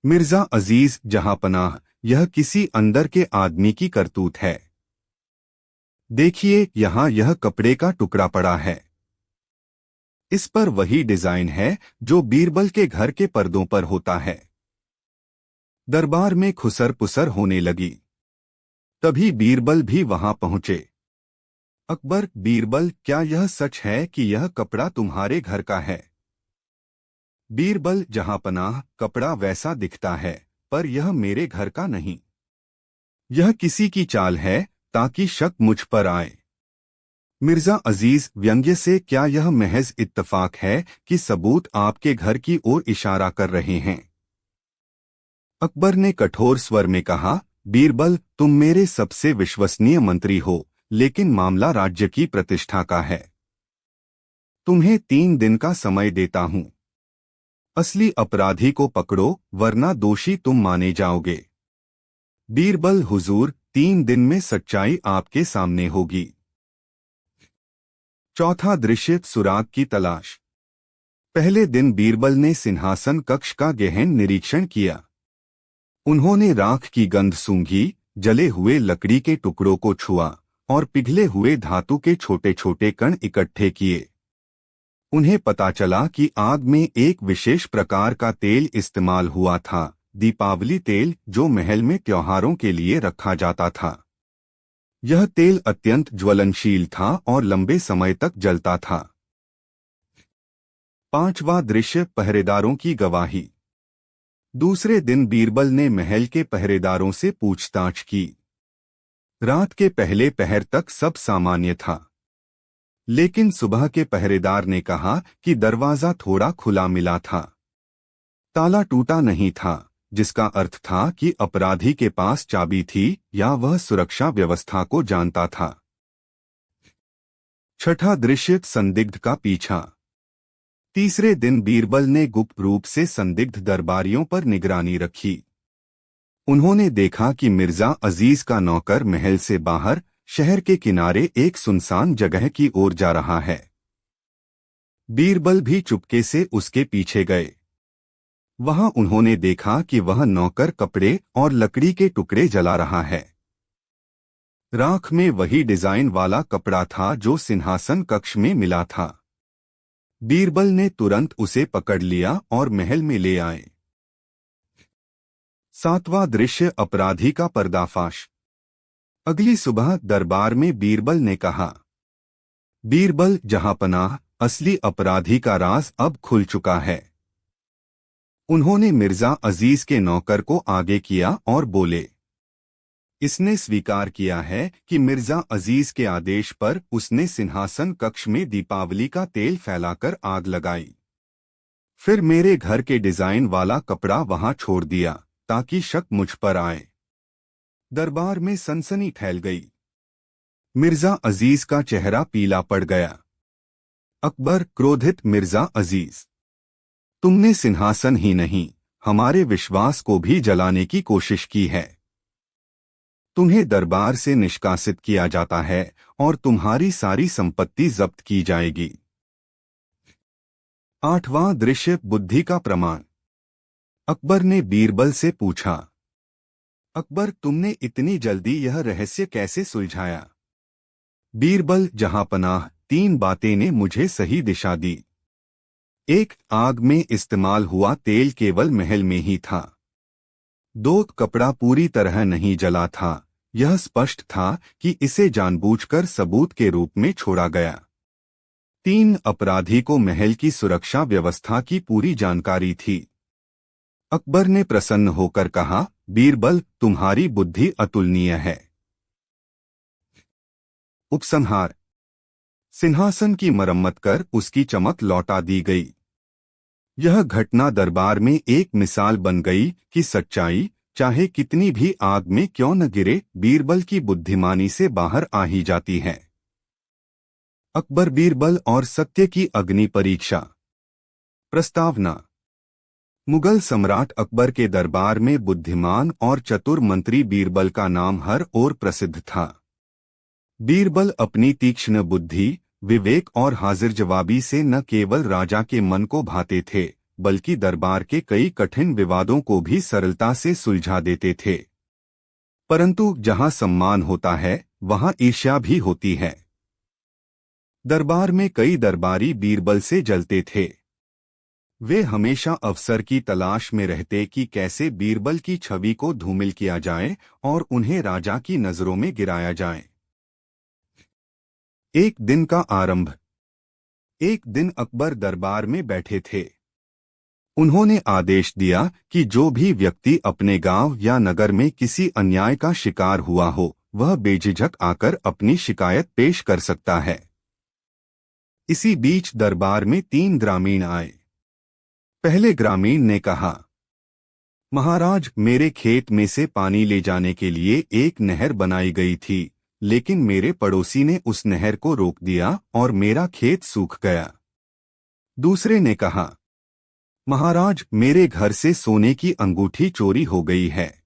मिर्जा अजीज जहांपनाह, यह किसी अंदर के आदमी की करतूत है। देखिए, यहाँ यह कपड़े का टुकड़ा पड़ा है। इस पर वही डिजाइन है जो बीरबल के घर के पर्दों पर होता है। दरबार में खुसर पुसर होने लगी। तभी बीरबल भी वहां पहुंचे। अकबर, बीरबल, क्या यह सच है कि यह कपड़ा तुम्हारे घर का है? बीरबल, जहांपनाह, कपड़ा वैसा दिखता है, पर यह मेरे घर का नहीं। यह किसी की चाल है ताकि शक मुझ पर आए। मिर्जा अजीज व्यंग्य से, क्या यह महज इत्तफाक है कि सबूत आपके घर की ओर इशारा कर रहे हैं? अकबर ने कठोर स्वर में कहा, बीरबल, तुम मेरे सबसे विश्वसनीय मंत्री हो, लेकिन मामला राज्य की प्रतिष्ठा का है। तुम्हें 3 दिन का समय देता हूं। असली अपराधी को पकड़ो, वरना दोषी तुम माने जाओगे। बीरबल, हुजूर, 3 दिन में सच्चाई आपके सामने होगी। चौथा दृश्य, सुराग की तलाश। पहले दिन बीरबल ने सिंहासन कक्ष का गहन निरीक्षण किया। उन्होंने राख की गंध सूंघी, जले हुए लकड़ी के टुकड़ों को छुआ और पिघले हुए धातु के छोटे छोटे कण इकट्ठे किए। उन्हें पता चला कि आग में एक विशेष प्रकार का तेल इस्तेमाल हुआ था, दीपावली तेल, जो महल में त्योहारों के लिए रखा जाता था। यह तेल अत्यंत ज्वलनशील था और लंबे समय तक जलता था। पांचवा दृश्य, पहरेदारों की गवाही। दूसरे दिन बीरबल ने महल के पहरेदारों से पूछताछ की। रात के पहले पहर तक सब सामान्य था, लेकिन सुबह के पहरेदार ने कहा कि दरवाजा थोड़ा खुला मिला था। ताला टूटा नहीं था, जिसका अर्थ था कि अपराधी के पास चाबी थी या वह सुरक्षा व्यवस्था को जानता था। छठा दृश्य, संदिग्ध का पीछा। तीसरे दिन बीरबल ने गुप्त रूप से संदिग्ध दरबारियों पर निगरानी रखी। उन्होंने देखा कि मिर्जा अजीज का नौकर महल से बाहर शहर के किनारे एक सुनसान जगह की ओर जा रहा है। बीरबल भी चुपके से उसके पीछे गए। वहां उन्होंने देखा कि वह नौकर कपड़े और लकड़ी के टुकड़े जला रहा है। राख में वही डिजाइन वाला कपड़ा था जो सिंहासन कक्ष में मिला था। बीरबल ने तुरंत उसे पकड़ लिया और महल में ले आए। सातवां दृश्य, अपराधी का पर्दाफाश। अगली सुबह दरबार में बीरबल ने कहा, बीरबल, जहांपनाह, असली अपराधी का राज अब खुल चुका है। उन्होंने मिर्जा अजीज के नौकर को आगे किया और बोले, इसने स्वीकार किया है कि मिर्जा अजीज के आदेश पर उसने सिंहासन कक्ष में दीपावली का तेल फैलाकर आग लगाई। फिर मेरे घर के डिजाइन वाला कपड़ा वहां छोड़ दिया ताकि शक मुझ पर आए। दरबार में सनसनी फैल गई। मिर्जा अजीज का चेहरा पीला पड़ गया। अकबर, क्रोधित, मिर्जा अजीज, तुमने सिंहासन ही नहीं, हमारे विश्वास को भी जलाने की कोशिश की है। तुम्हें दरबार से निष्कासित किया जाता है और तुम्हारी सारी संपत्ति जब्त की जाएगी। आठवां दृश्य, बुद्धि का प्रमाण। अकबर ने बीरबल से पूछा, अकबर, तुमने इतनी जल्दी यह रहस्य कैसे सुलझाया? बीरबल, जहांपनाह, 3 बातें ने मुझे सही दिशा दी। 1, आग में इस्तेमाल हुआ तेल केवल महल में ही था। 2, कपड़ा पूरी तरह नहीं जला था, यह स्पष्ट था कि इसे जानबूझकर सबूत के रूप में छोड़ा गया। 3, अपराधी को महल की सुरक्षा व्यवस्था की पूरी जानकारी थी। अकबर ने प्रसन्न होकर कहा, बीरबल, तुम्हारी बुद्धि अतुलनीय है। उपसंहार। सिंहासन की मरम्मत कर उसकी चमक लौटा दी गई। यह घटना दरबार में एक मिसाल बन गई कि सच्चाई चाहे कितनी भी आग में क्यों न गिरे, बीरबल की बुद्धिमानी से बाहर आ ही जाती है। अकबर बीरबल और सत्य की अग्नि परीक्षा। प्रस्तावना। मुगल सम्राट अकबर के दरबार में बुद्धिमान और चतुर मंत्री बीरबल का नाम हर ओर प्रसिद्ध था। बीरबल अपनी तीक्ष्ण बुद्धि, विवेक और हाजिर जवाबी से न केवल राजा के मन को भाते थे, बल्कि दरबार के कई कठिन विवादों को भी सरलता से सुलझा देते थे। परंतु जहां सम्मान होता है, वहां ईर्ष्या भी होती है। दरबार में कई दरबारी बीरबल से जलते थे। वे हमेशा अवसर की तलाश में रहते कि कैसे बीरबल की छवि को धूमिल किया जाए और उन्हें राजा की नजरों में गिराया जाए। एक दिन का आरंभ। एक दिन अकबर दरबार में बैठे थे। उन्होंने आदेश दिया कि जो भी व्यक्ति अपने गांव या नगर में किसी अन्याय का शिकार हुआ हो, वह बेझिझक आकर अपनी शिकायत पेश कर सकता है। इसी बीच दरबार में 3 ग्रामीण आए। पहले ग्रामीण ने कहा, महाराज, मेरे खेत में से पानी ले जाने के लिए एक नहर बनाई गई थी, लेकिन मेरे पड़ोसी ने उस नहर को रोक दिया और मेरा खेत सूख गया। दूसरे ने कहा, महाराज, मेरे घर से सोने की अंगूठी चोरी हो गई है।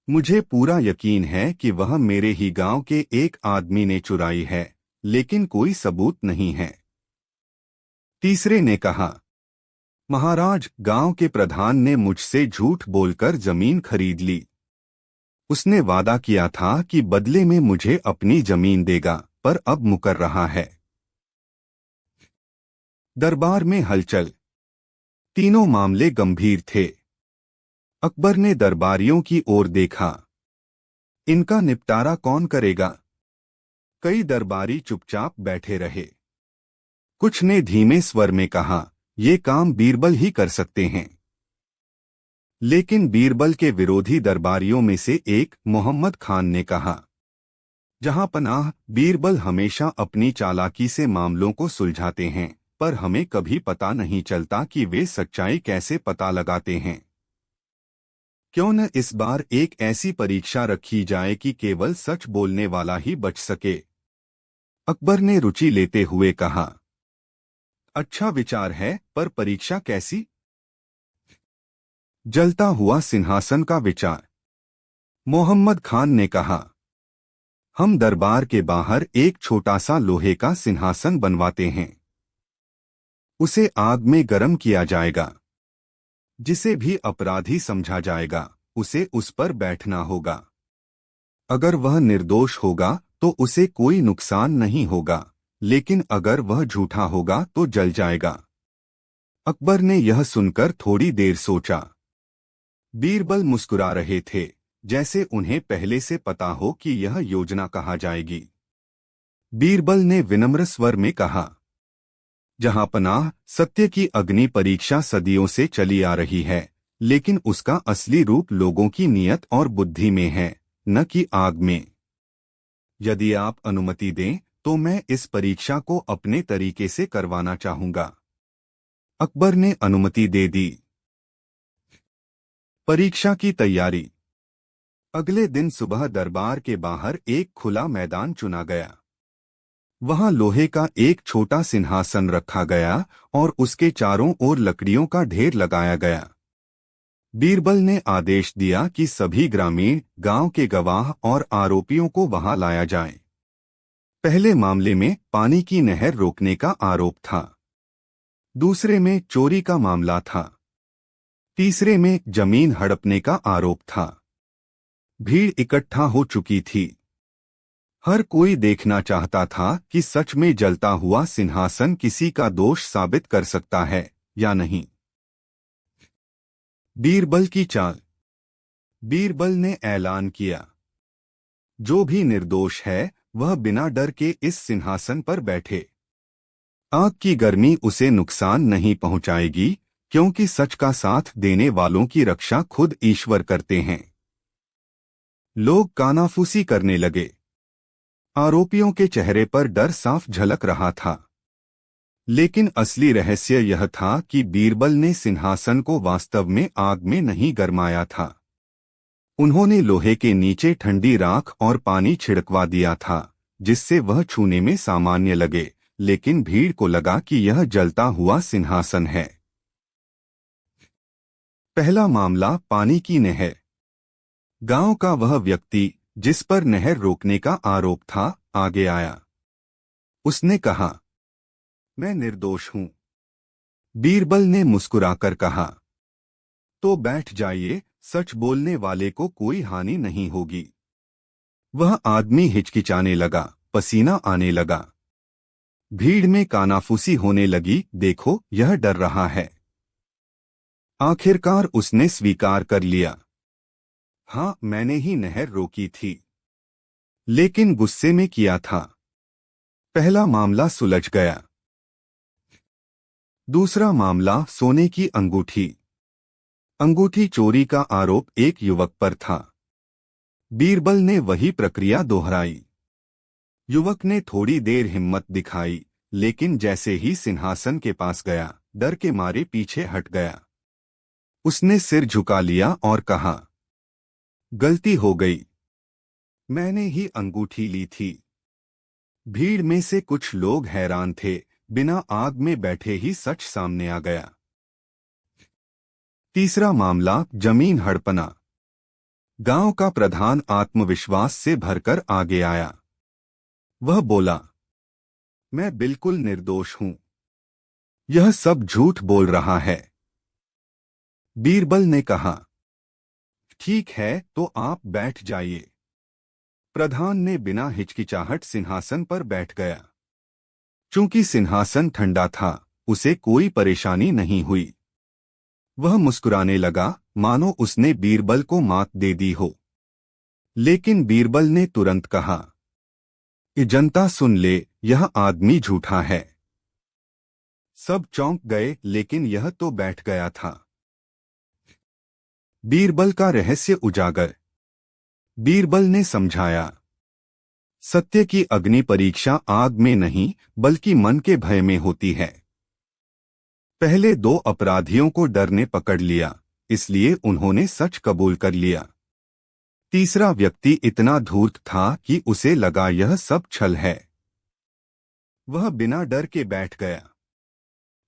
मुझे पूरा यकीन है कि वह मेरे ही गांव के एक आदमी ने चुराई है, लेकिन कोई सबूत नहीं है। तीसरे ने कहा, महाराज, गांव के प्रधान ने मुझसे झूठ बोलकर जमीन खरीद ली। उसने वादा किया था कि बदले में मुझे अपनी जमीन देगा, पर अब मुकर रहा है। दरबार में हलचल। तीनों मामले गंभीर थे। अकबर ने दरबारियों की ओर देखा। इनका निपटारा कौन करेगा? कई दरबारी चुपचाप बैठे रहे। कुछ ने धीमे स्वर में कहा, ये काम बीरबल ही कर सकते हैं। लेकिन बीरबल के विरोधी दरबारियों में से एक, मोहम्मद खान ने कहा, जहां पनाह, बीरबल हमेशा अपनी चालाकी से मामलों को सुलझाते हैं, पर हमें कभी पता नहीं चलता कि वे सच्चाई कैसे पता लगाते हैं। क्यों न इस बार एक ऐसी परीक्षा रखी जाए कि केवल सच बोलने वाला ही बच सके। अकबर ने रुचि लेते हुए कहा, अच्छा विचार है, पर परीक्षा कैसी? जलता हुआ सिंहासन का विचार। मोहम्मद खान ने कहा, हम दरबार के बाहर एक छोटा सा लोहे का सिंहासन बनवाते हैं। उसे आग में गर्म किया जाएगा। जिसे भी अपराधी समझा जाएगा, उसे उस पर बैठना होगा। अगर वह निर्दोष होगा तो उसे कोई नुकसान नहीं होगा, लेकिन अगर वह झूठा होगा तो जल जाएगा। अकबर ने यह सुनकर थोड़ी देर सोचा। बीरबल मुस्कुरा रहे थे, जैसे उन्हें पहले से पता हो कि यह योजना कहाँ जाएगी। बीरबल ने विनम्र स्वर में कहा, जहां पनाह, सत्य की अग्नि परीक्षा सदियों से चली आ रही है, लेकिन उसका असली रूप लोगों की नीयत और बुद्धि में है, न कि आग में। यदि आप अनुमति दें तो मैं इस परीक्षा को अपने तरीके से करवाना चाहूंगा। अकबर ने अनुमति दे दी। परीक्षा की तैयारी। अगले दिन सुबह दरबार के बाहर एक खुला मैदान चुना गया। वहां लोहे का एक छोटा सिंहासन रखा गया और उसके चारों ओर लकड़ियों का ढेर लगाया गया। बीरबल ने आदेश दिया कि सभी ग्रामीण, गांव के गवाह और आरोपियों को वहां लाया जाए। पहले मामले में पानी की नहर रोकने का आरोप था। दूसरे में चोरी का मामला था। तीसरे में जमीन हड़पने का आरोप था। भीड़ इकट्ठा हो चुकी थी। हर कोई देखना चाहता था कि सच में जलता हुआ सिंहासन किसी का दोष साबित कर सकता है या नहीं। बीरबल की चाल। बीरबल ने ऐलान किया, जो भी निर्दोष है वह बिना डर के इस सिंहासन पर बैठे। आग की गर्मी उसे नुकसान नहीं पहुंचाएगी, क्योंकि सच का साथ देने वालों की रक्षा खुद ईश्वर करते हैं। लोग कानाफूसी करने लगे। आरोपियों के चेहरे पर डर साफ झलक रहा था। लेकिन असली रहस्य यह था कि बीरबल ने सिंहासन को वास्तव में आग में नहीं गरमाया था। उन्होंने लोहे के नीचे ठंडी राख और पानी छिड़कवा दिया था, जिससे वह छूने में सामान्य लगे, लेकिन भीड़ को लगा कि यह जलता हुआ सिंहासन है। पहला मामला, पानी की नहर। गांव का वह व्यक्ति जिस पर नहर रोकने का आरोप था, आगे आया। उसने कहा, मैं निर्दोष हूं। बीरबल ने मुस्कुराकर कहा, तो बैठ जाइए, सच बोलने वाले को कोई हानि नहीं होगी। वह आदमी हिचकिचाने लगा, पसीना आने लगा। भीड़ में कानाफूसी होने लगी, देखो यह डर रहा है। आखिरकार उसने स्वीकार कर लिया, हाँ मैंने ही नहर रोकी थी, लेकिन गुस्से में किया था। पहला मामला सुलझ गया। दूसरा मामला, सोने की अंगूठी। अंगूठी चोरी का आरोप एक युवक पर था। बीरबल ने वही प्रक्रिया दोहराई। युवक ने थोड़ी देर हिम्मत दिखाई, लेकिन जैसे ही सिंहासन के पास गया, डर के मारे पीछे हट गया। उसने सिर झुका लिया और कहा, गलती हो गई, मैंने ही अंगूठी ली थी। भीड़ में से कुछ लोग हैरान थे, बिना आग में बैठे ही सच सामने आ गया। तीसरा मामला, जमीन हड़पना। गांव का प्रधान आत्मविश्वास से भरकर आगे आया। वह बोला, मैं बिल्कुल निर्दोष हूं, यह सब झूठ बोल रहा है। बीरबल ने कहा, ठीक है तो आप बैठ जाइए। प्रधान ने बिना हिचकिचाहट सिंहासन पर बैठ गया। चूंकि सिंहासन ठंडा था, उसे कोई परेशानी नहीं हुई। वह मुस्कुराने लगा, मानो उसने बीरबल को मात दे दी हो। लेकिन बीरबल ने तुरंत कहा, जनता सुन ले, यह आदमी झूठा है। सब चौंक गए, लेकिन यह तो बैठ गया था। बीरबल का रहस्य उजागर। बीरबल ने समझाया, सत्य की अग्नि परीक्षा आग में नहीं, बल्कि मन के भय में होती है। पहले दो अपराधियों को डर ने पकड़ लिया, इसलिए उन्होंने सच कबूल कर लिया। तीसरा व्यक्ति इतना धूर्त था कि उसे लगा यह सब छल है। वह बिना डर के बैठ गया,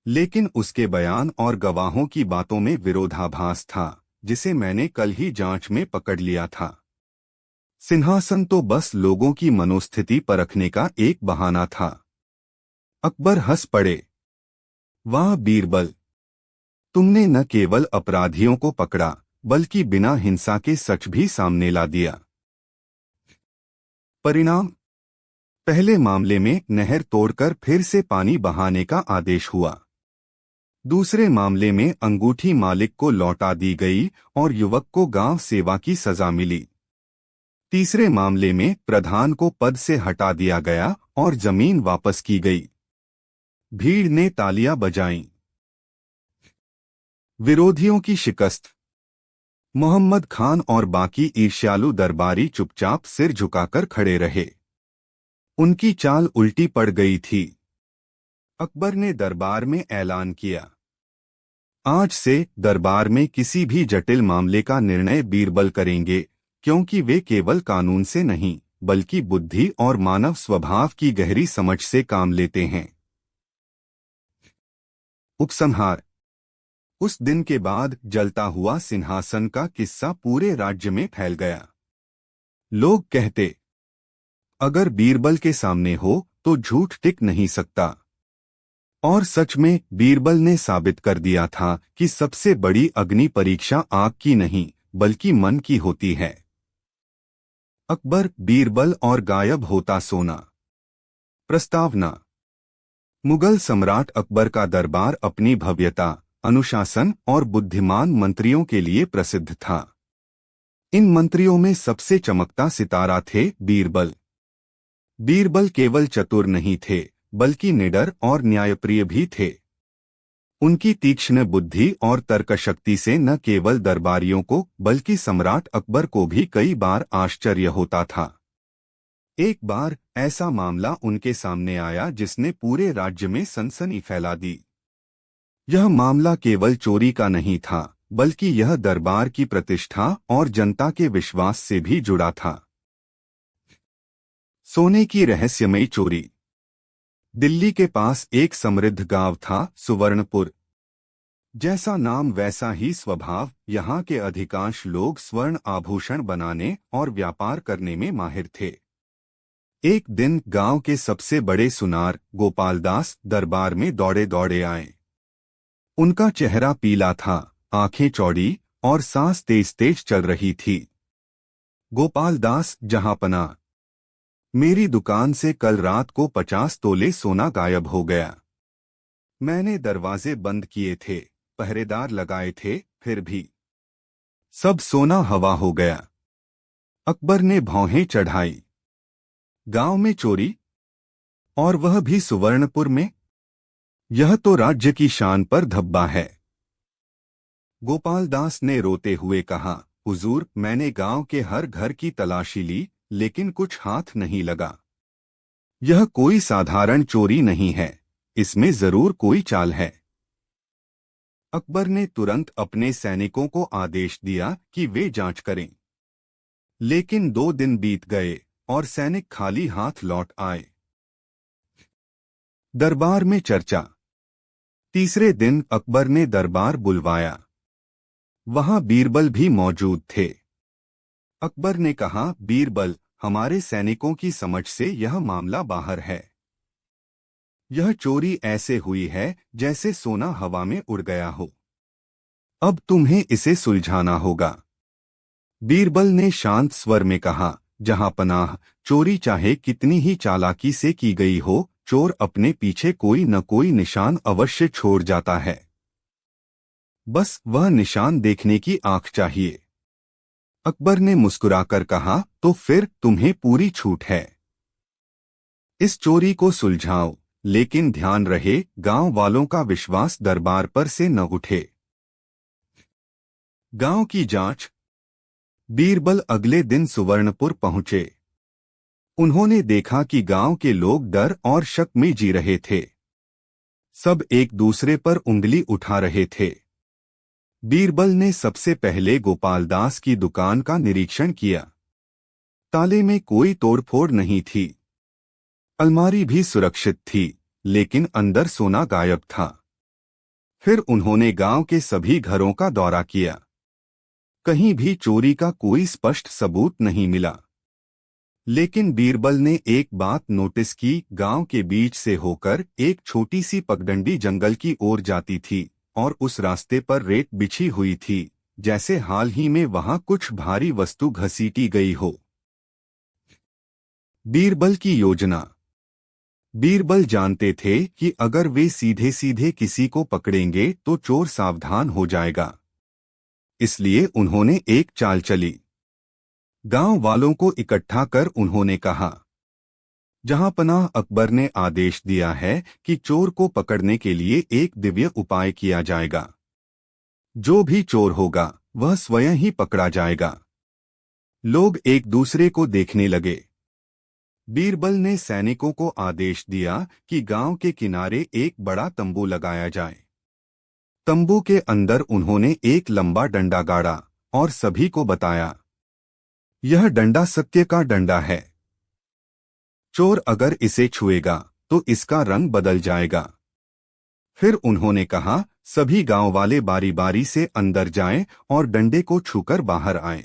लेकिन उसके बयान और गवाहों की बातों में विरोधाभास था, जिसे मैंने कल ही जांच में पकड़ लिया था। सिंहासन तो बस लोगों की मनोस्थिति परखने का एक बहाना था। अकबर हंस पड़े, वाह बीरबल, तुमने न केवल अपराधियों को पकड़ा, बल्कि बिना हिंसा के सच भी सामने ला दिया। परिणाम, पहले मामले में नहर तोड़कर फिर से पानी बहाने का आदेश हुआ। दूसरे मामले में अंगूठी मालिक को लौटा दी गई और युवक को गांव सेवा की सजा मिली। तीसरे मामले में प्रधान को पद से हटा दिया गया और जमीन वापस की गई। भीड़ ने तालियां बजाईं। विरोधियों की शिकस्त। मोहम्मद खान और बाकी ईर्ष्यालु दरबारी चुपचाप सिर झुकाकर खड़े रहे। उनकी चाल उल्टी पड़ गई थी। अकबर ने दरबार में ऐलान किया, आज से दरबार में किसी भी जटिल मामले का निर्णय बीरबल करेंगे, क्योंकि वे केवल कानून से नहीं, बल्कि बुद्धि और मानव स्वभाव की गहरी समझ से काम लेते हैं। उपसंहार। उस दिन के बाद जलता हुआ सिंहासन का किस्सा पूरे राज्य में फैल गया। लोग कहते, अगर बीरबल के सामने हो तो झूठ टिक नहीं सकता। और सच में बीरबल ने साबित कर दिया था कि सबसे बड़ी अग्नि परीक्षा आग की नहीं, बल्कि मन की होती है। अकबर, बीरबल और गायब होता सोना। प्रस्तावना। मुगल सम्राट अकबर का दरबार अपनी भव्यता, अनुशासन और बुद्धिमान मंत्रियों के लिए प्रसिद्ध था। इन मंत्रियों में सबसे चमकता सितारा थे बीरबल। बीरबल केवल चतुर नहीं थे, बल्कि निडर और न्यायप्रिय भी थे। उनकी तीक्ष्ण बुद्धि और तर्कशक्ति से न केवल दरबारियों को, बल्कि सम्राट अकबर को भी कई बार आश्चर्य होता था। एक बार ऐसा मामला उनके सामने आया जिसने पूरे राज्य में सनसनी फैला दी। यह मामला केवल चोरी का नहीं था, बल्कि यह दरबार की प्रतिष्ठा और जनता के विश्वास से भी जुड़ा था। सोने की रहस्यमयी चोरी। दिल्ली के पास एक समृद्ध गांव था, सुवर्णपुर। जैसा नाम वैसा ही स्वभाव। यहाँ के अधिकांश लोग स्वर्ण आभूषण बनाने और व्यापार करने में माहिर थे। एक दिन गांव के सबसे बड़े सुनार गोपालदास दरबार में दौड़े दौड़े आए। उनका चेहरा पीला था, आंखें चौड़ी और सांस तेज तेज चल रही थी। गोपालदास, जहांपना, मेरी दुकान से कल रात को 50 तोले सोना गायब हो गया। मैंने दरवाजे बंद किए थे, पहरेदार लगाए थे, फिर भी सब सोना हवा हो गया। अकबर ने भौहें चढ़ाई। गांव में चोरी, और वह भी सुवर्णपुर में? यह तो राज्य की शान पर धब्बा है। गोपालदास ने रोते हुए कहा, हुजूर, मैंने गांव के हर घर की तलाशी ली, लेकिन कुछ हाथ नहीं लगा। यह कोई साधारण चोरी नहीं है, इसमें जरूर कोई चाल है। अकबर ने तुरंत अपने सैनिकों को आदेश दिया कि वे जांच करें। लेकिन 2 दिन बीत गए और सैनिक खाली हाथ लौट आए। दरबार में चर्चा। तीसरे दिन अकबर ने दरबार बुलवाया। वहां बीरबल भी मौजूद थे। अकबर ने कहा, बीरबल, हमारे सैनिकों की समझ से यह मामला बाहर है। यह चोरी ऐसे हुई है जैसे सोना हवा में उड़ गया हो। अब तुम्हें इसे सुलझाना होगा। बीरबल ने शांत स्वर में कहा, जहांपनाह, चोरी चाहे कितनी ही चालाकी से की गई हो, चोर अपने पीछे कोई न कोई निशान अवश्य छोड़ जाता है। बस वह निशान देखने की आंख चाहिए। अकबर ने मुस्कुराकर कहा, तो फिर तुम्हें पूरी छूट है। इस चोरी को सुलझाओ, लेकिन ध्यान रहे गांव वालों का विश्वास दरबार पर से न उठे। गांव की जांच। बीरबल अगले दिन सुवर्णपुर पहुंचे। उन्होंने देखा कि गांव के लोग डर और शक में जी रहे थे। सब एक दूसरे पर उंगली उठा रहे थे। बीरबल ने सबसे पहले गोपालदास की दुकान का निरीक्षण किया। ताले में कोई तोड़फोड़ नहीं थी। अलमारी भी सुरक्षित थी, लेकिन अंदर सोना गायब था। फिर उन्होंने गांव के सभी घरों का दौरा किया। कहीं भी चोरी का कोई स्पष्ट सबूत नहीं मिला। लेकिन बीरबल ने एक बात नोटिस की, गांव के बीच से होकर एक छोटी सी पगडंडी जंगल की ओर जाती थी, और उस रास्ते पर रेत बिछी हुई थी, जैसे हाल ही में वहां कुछ भारी वस्तु घसीटी गई हो। बीरबल की योजना। बीरबल जानते थे कि अगर वे सीधे सीधे किसी को पकड़ेंगे तो चोर सावधान हो जाएगा। इसलिए उन्होंने एक चाल चली। गांव वालों को इकट्ठा कर उन्होंने कहा, जहांपनाह, अकबर ने आदेश दिया है कि चोर को पकड़ने के लिए एक दिव्य उपाय किया जाएगा। जो भी चोर होगा वह स्वयं ही पकड़ा जाएगा। लोग एक दूसरे को देखने लगे। बीरबल ने सैनिकों को आदेश दिया कि गांव के किनारे एक बड़ा तंबू लगाया जाए। तंबू के अंदर उन्होंने एक लंबा डंडा गाड़ा और सभी को बताया, यह डंडा सत्य का डंडा है। चोर अगर इसे छुएगा तो इसका रंग बदल जाएगा। फिर उन्होंने कहा, सभी गांव वाले बारी बारी से अंदर जाएं और डंडे को छूकर बाहर आएं।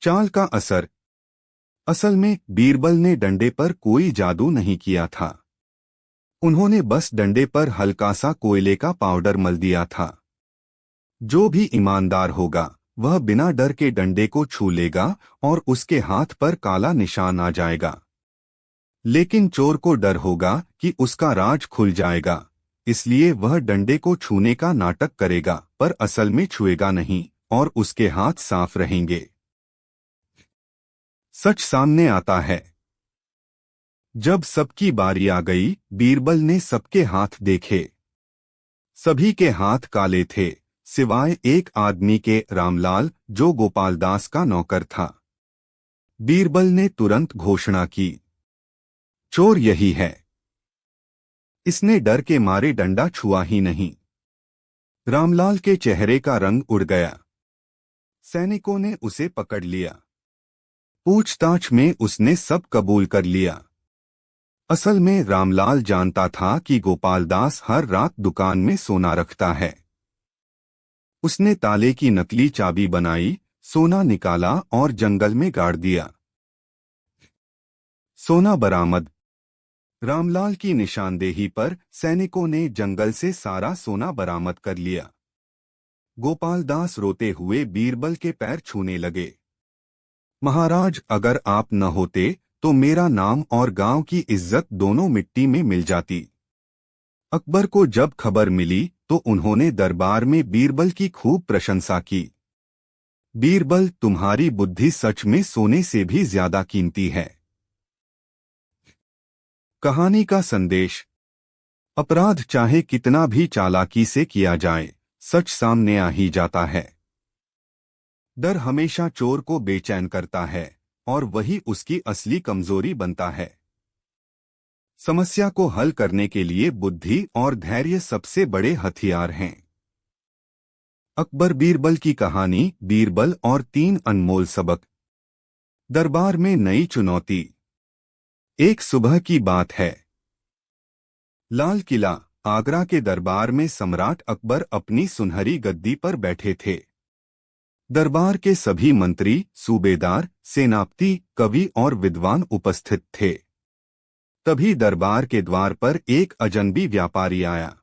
चाल का असर। असल में बीरबल ने डंडे पर कोई जादू नहीं किया था। उन्होंने बस डंडे पर हल्का सा कोयले का पाउडर मल दिया था। जो भी ईमानदार होगा वह बिना डर के डंडे को छू लेगा और उसके हाथ पर काला निशान आ जाएगा। लेकिन चोर को डर होगा कि उसका राज खुल जाएगा, इसलिए वह डंडे को छूने का नाटक करेगा, पर असल में छुएगा नहीं और उसके हाथ साफ रहेंगे। सच सामने आता है। जब सबकी बारी आ गई, बीरबल ने सबके हाथ देखे। सभी के हाथ काले थे, सिवाय एक आदमी के, रामलाल, जो गोपालदास का नौकर था। बीरबल ने तुरंत घोषणा की, चोर यही है। इसने डर के मारे डंडा छुआ ही नहीं। रामलाल के चेहरे का रंग उड़ गया। सैनिकों ने उसे पकड़ लिया। पूछताछ में उसने सब कबूल कर लिया। असल में रामलाल जानता था कि गोपालदास हर रात दुकान में सोना रखता है। उसने ताले की नकली चाबी बनाई, सोना निकाला और जंगल में गाड़ दिया। सोना बरामद। रामलाल की निशानदेही पर सैनिकों ने जंगल से सारा सोना बरामद कर लिया। गोपालदास रोते हुए बीरबल के पैर छूने लगे। महाराज, अगर आप न होते तो मेरा नाम और गांव की इज्जत दोनों मिट्टी में मिल जाती। अकबर को जब खबर मिली तो उन्होंने दरबार में बीरबल की खूब प्रशंसा की। बीरबल, तुम्हारी बुद्धि सच में सोने से भी ज्यादा कीमती है। कहानी का संदेश। अपराध चाहे कितना भी चालाकी से किया जाए, सच सामने आ ही जाता है। डर हमेशा चोर को बेचैन करता है और वही उसकी असली कमजोरी बनता है। समस्या को हल करने के लिए बुद्धि और धैर्य सबसे बड़े हथियार हैं। अकबर बीरबल की कहानी, बीरबल और 3 अनमोल सबक। दरबार में नई चुनौती। एक सुबह की बात है। लाल किला, आगरा के दरबार में सम्राट अकबर अपनी सुनहरी गद्दी पर बैठे थे। दरबार के सभी मंत्री, सूबेदार, सेनापति, कवि और विद्वान उपस्थित थे। तभी दरबार के द्वार पर एक अजनबी व्यापारी आया।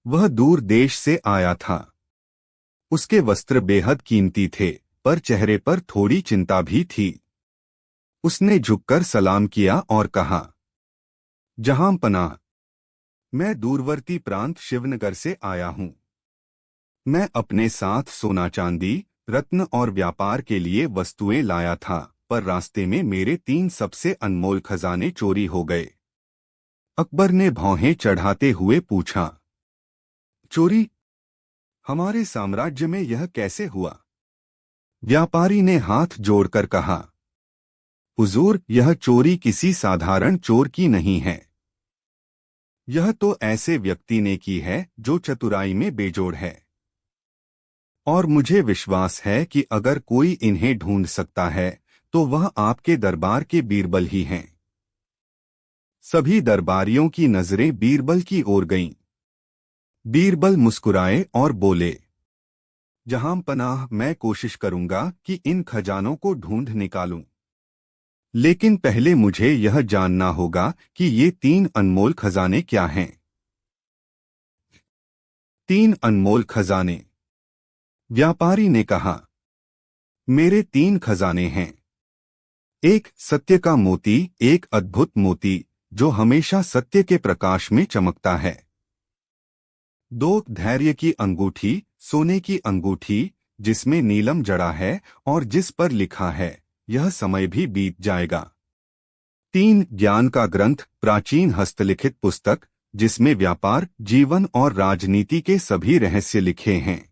वह दूर देश से आया था। उसके वस्त्र बेहद कीमती थे, पर चेहरे पर थोड़ी चिंता भी थी। उसने झुककर सलाम किया और कहा, जहां पनाह, मैं दूरवर्ती प्रांत शिवनगर से आया हूं। मैं अपने साथ सोना चांदी, रत्न और व्यापार के लिए वस्तुएं लाया था, पर रास्ते में मेरे 3 सबसे अनमोल खजाने चोरी हो गए। अकबर ने भौहें चढ़ाते हुए पूछा, चोरी? हमारे साम्राज्य में यह कैसे हुआ? व्यापारी ने हाथ जोड़कर कहा, हुजूर, यह चोरी किसी साधारण चोर की नहीं है। यह तो ऐसे व्यक्ति ने की है जो चतुराई में बेजोड़ है। और मुझे विश्वास है कि अगर कोई इन्हें ढूंढ सकता है तो वह आपके दरबार के बीरबल ही हैं। सभी दरबारियों की नजरें बीरबल की ओर गईं। बीरबल मुस्कुराए और बोले, जहां पनाह, मैं कोशिश करूंगा कि इन खजानों को ढूंढ निकालूं। लेकिन पहले मुझे यह जानना होगा कि ये 3 अनमोल खजाने क्या हैं। 3 अनमोल खजाने। व्यापारी ने कहा, मेरे 3 खजाने हैं। एक सत्य का मोती, एक अद्भुत मोती जो हमेशा सत्य के प्रकाश में चमकता है। 2 धैर्य की अंगूठी, सोने की अंगूठी जिसमें नीलम जड़ा है और जिस पर लिखा है, यह समय भी बीत जाएगा। 3 ज्ञान का ग्रंथ, प्राचीन हस्तलिखित पुस्तक जिसमें व्यापार, जीवन और राजनीति के सभी रहस्य लिखे हैं।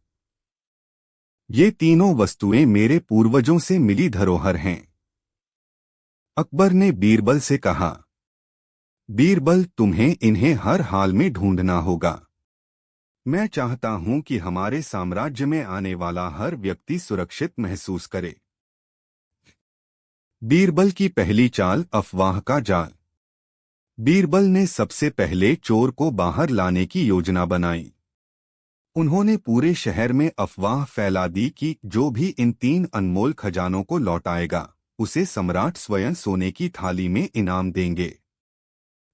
ये तीनों वस्तुएं मेरे पूर्वजों से मिली धरोहर हैं। अकबर ने बीरबल से कहा, बीरबल, तुम्हें इन्हें हर हाल में ढूंढना होगा। मैं चाहता हूं कि हमारे साम्राज्य में आने वाला हर व्यक्ति सुरक्षित महसूस करे। बीरबल की पहली चाल, अफवाह का जाल। बीरबल ने सबसे पहले चोर को बाहर लाने की योजना बनाई। उन्होंने पूरे शहर में अफवाह फैला दी कि जो भी इन 3 अनमोल खजानों को लौटाएगा, उसे सम्राट स्वयं सोने की थाली में इनाम देंगे।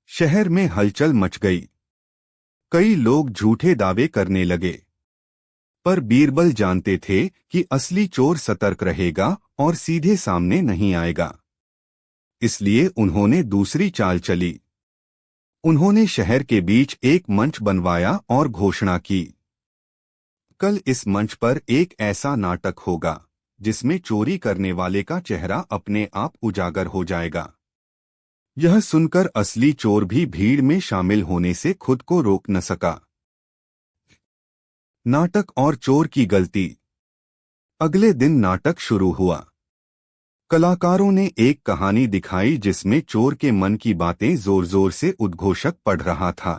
शहर में हलचल मच गई। कई लोग झूठे दावे करने लगे। पर बीरबल जानते थे कि असली चोर सतर्क रहेगा और सीधे सामने नहीं आएगा। इसलिए उन्होंने दूसरी चाल चली। उन्होंने शहर के बीच एक मंच बनवाया और घोषणा की, कल इस मंच पर एक ऐसा नाटक होगा जिसमें चोरी करने वाले का चेहरा अपने आप उजागर हो जाएगा। यह सुनकर असली चोर भी भीड़ में शामिल होने से खुद को रोक न सका। नाटक और चोर की गलती। अगले दिन नाटक शुरू हुआ। कलाकारों ने एक कहानी दिखाई जिसमें चोर के मन की बातें जोर जोर से उद्घोषक पढ़ रहा था।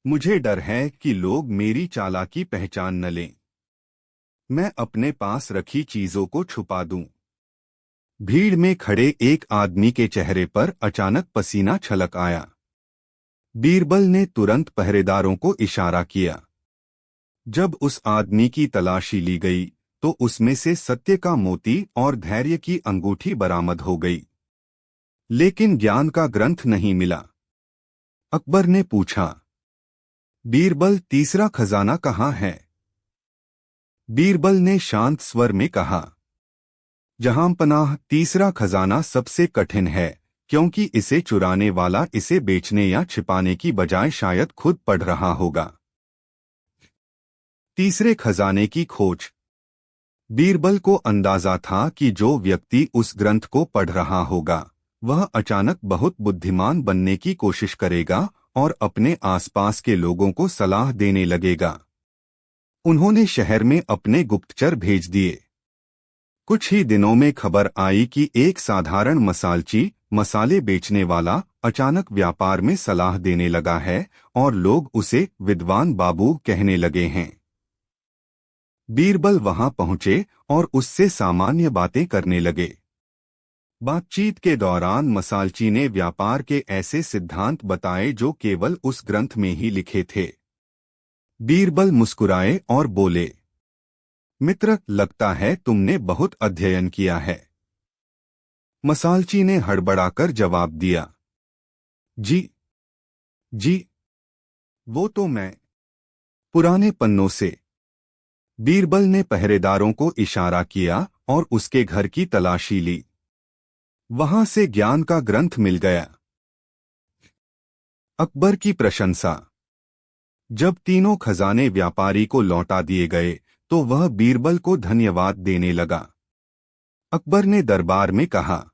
मुझे डर है कि लोग मेरी चालाकी पहचान न लें। मैं अपने पास रखी चीजों को छुपा दूं। भीड़ में खड़े एक आदमी के चेहरे पर अचानक पसीना छलक आया। बीरबल ने तुरंत पहरेदारों को इशारा किया। जब उस आदमी की तलाशी ली गई तो उसमें से सत्य का मोती और धैर्य की अंगूठी बरामद हो गई, लेकिन ज्ञान का ग्रंथ नहीं मिला। अकबर ने पूछा, बीरबल, तीसरा खजाना कहाँ है? बीरबल ने शांत स्वर में कहा, जहांपनाह, तीसरा खजाना सबसे कठिन है, क्योंकि इसे चुराने वाला इसे बेचने या छिपाने की बजाय शायद खुद पढ़ रहा होगा। तीसरे खजाने की खोज। बीरबल को अंदाजा था कि जो व्यक्ति उस ग्रंथ को पढ़ रहा होगा वह अचानक बहुत बुद्धिमान बनने की कोशिश करेगा और अपने आसपास के लोगों को सलाह देने लगेगा। उन्होंने शहर में अपने गुप्तचर भेज दिए। कुछ ही दिनों में खबर आई कि एक साधारण मसालची, मसाले बेचने वाला, अचानक व्यापार में सलाह देने लगा है और लोग उसे विद्वान बाबू कहने लगे हैं। बीरबल वहां पहुंचे और उससे सामान्य बातें करने लगे। बातचीत के दौरान मसालची ने व्यापार के ऐसे सिद्धांत बताए जो केवल उस ग्रंथ में ही लिखे थे। बीरबल मुस्कुराए और बोले, मित्र, लगता है तुमने बहुत अध्ययन किया है। मसालची ने हड़बड़ाकर जवाब दिया, जी जी, वो तो मैं पुराने पन्नों से। बीरबल ने पहरेदारों को इशारा किया और उसके घर की तलाशी ली। वहां से ज्ञान का ग्रंथ मिल गया। अकबर की प्रशंसा। जब तीनों खजाने व्यापारी को लौटा दिए गए तो वह बीरबल को धन्यवाद देने लगा। अकबर ने दरबार में कहा,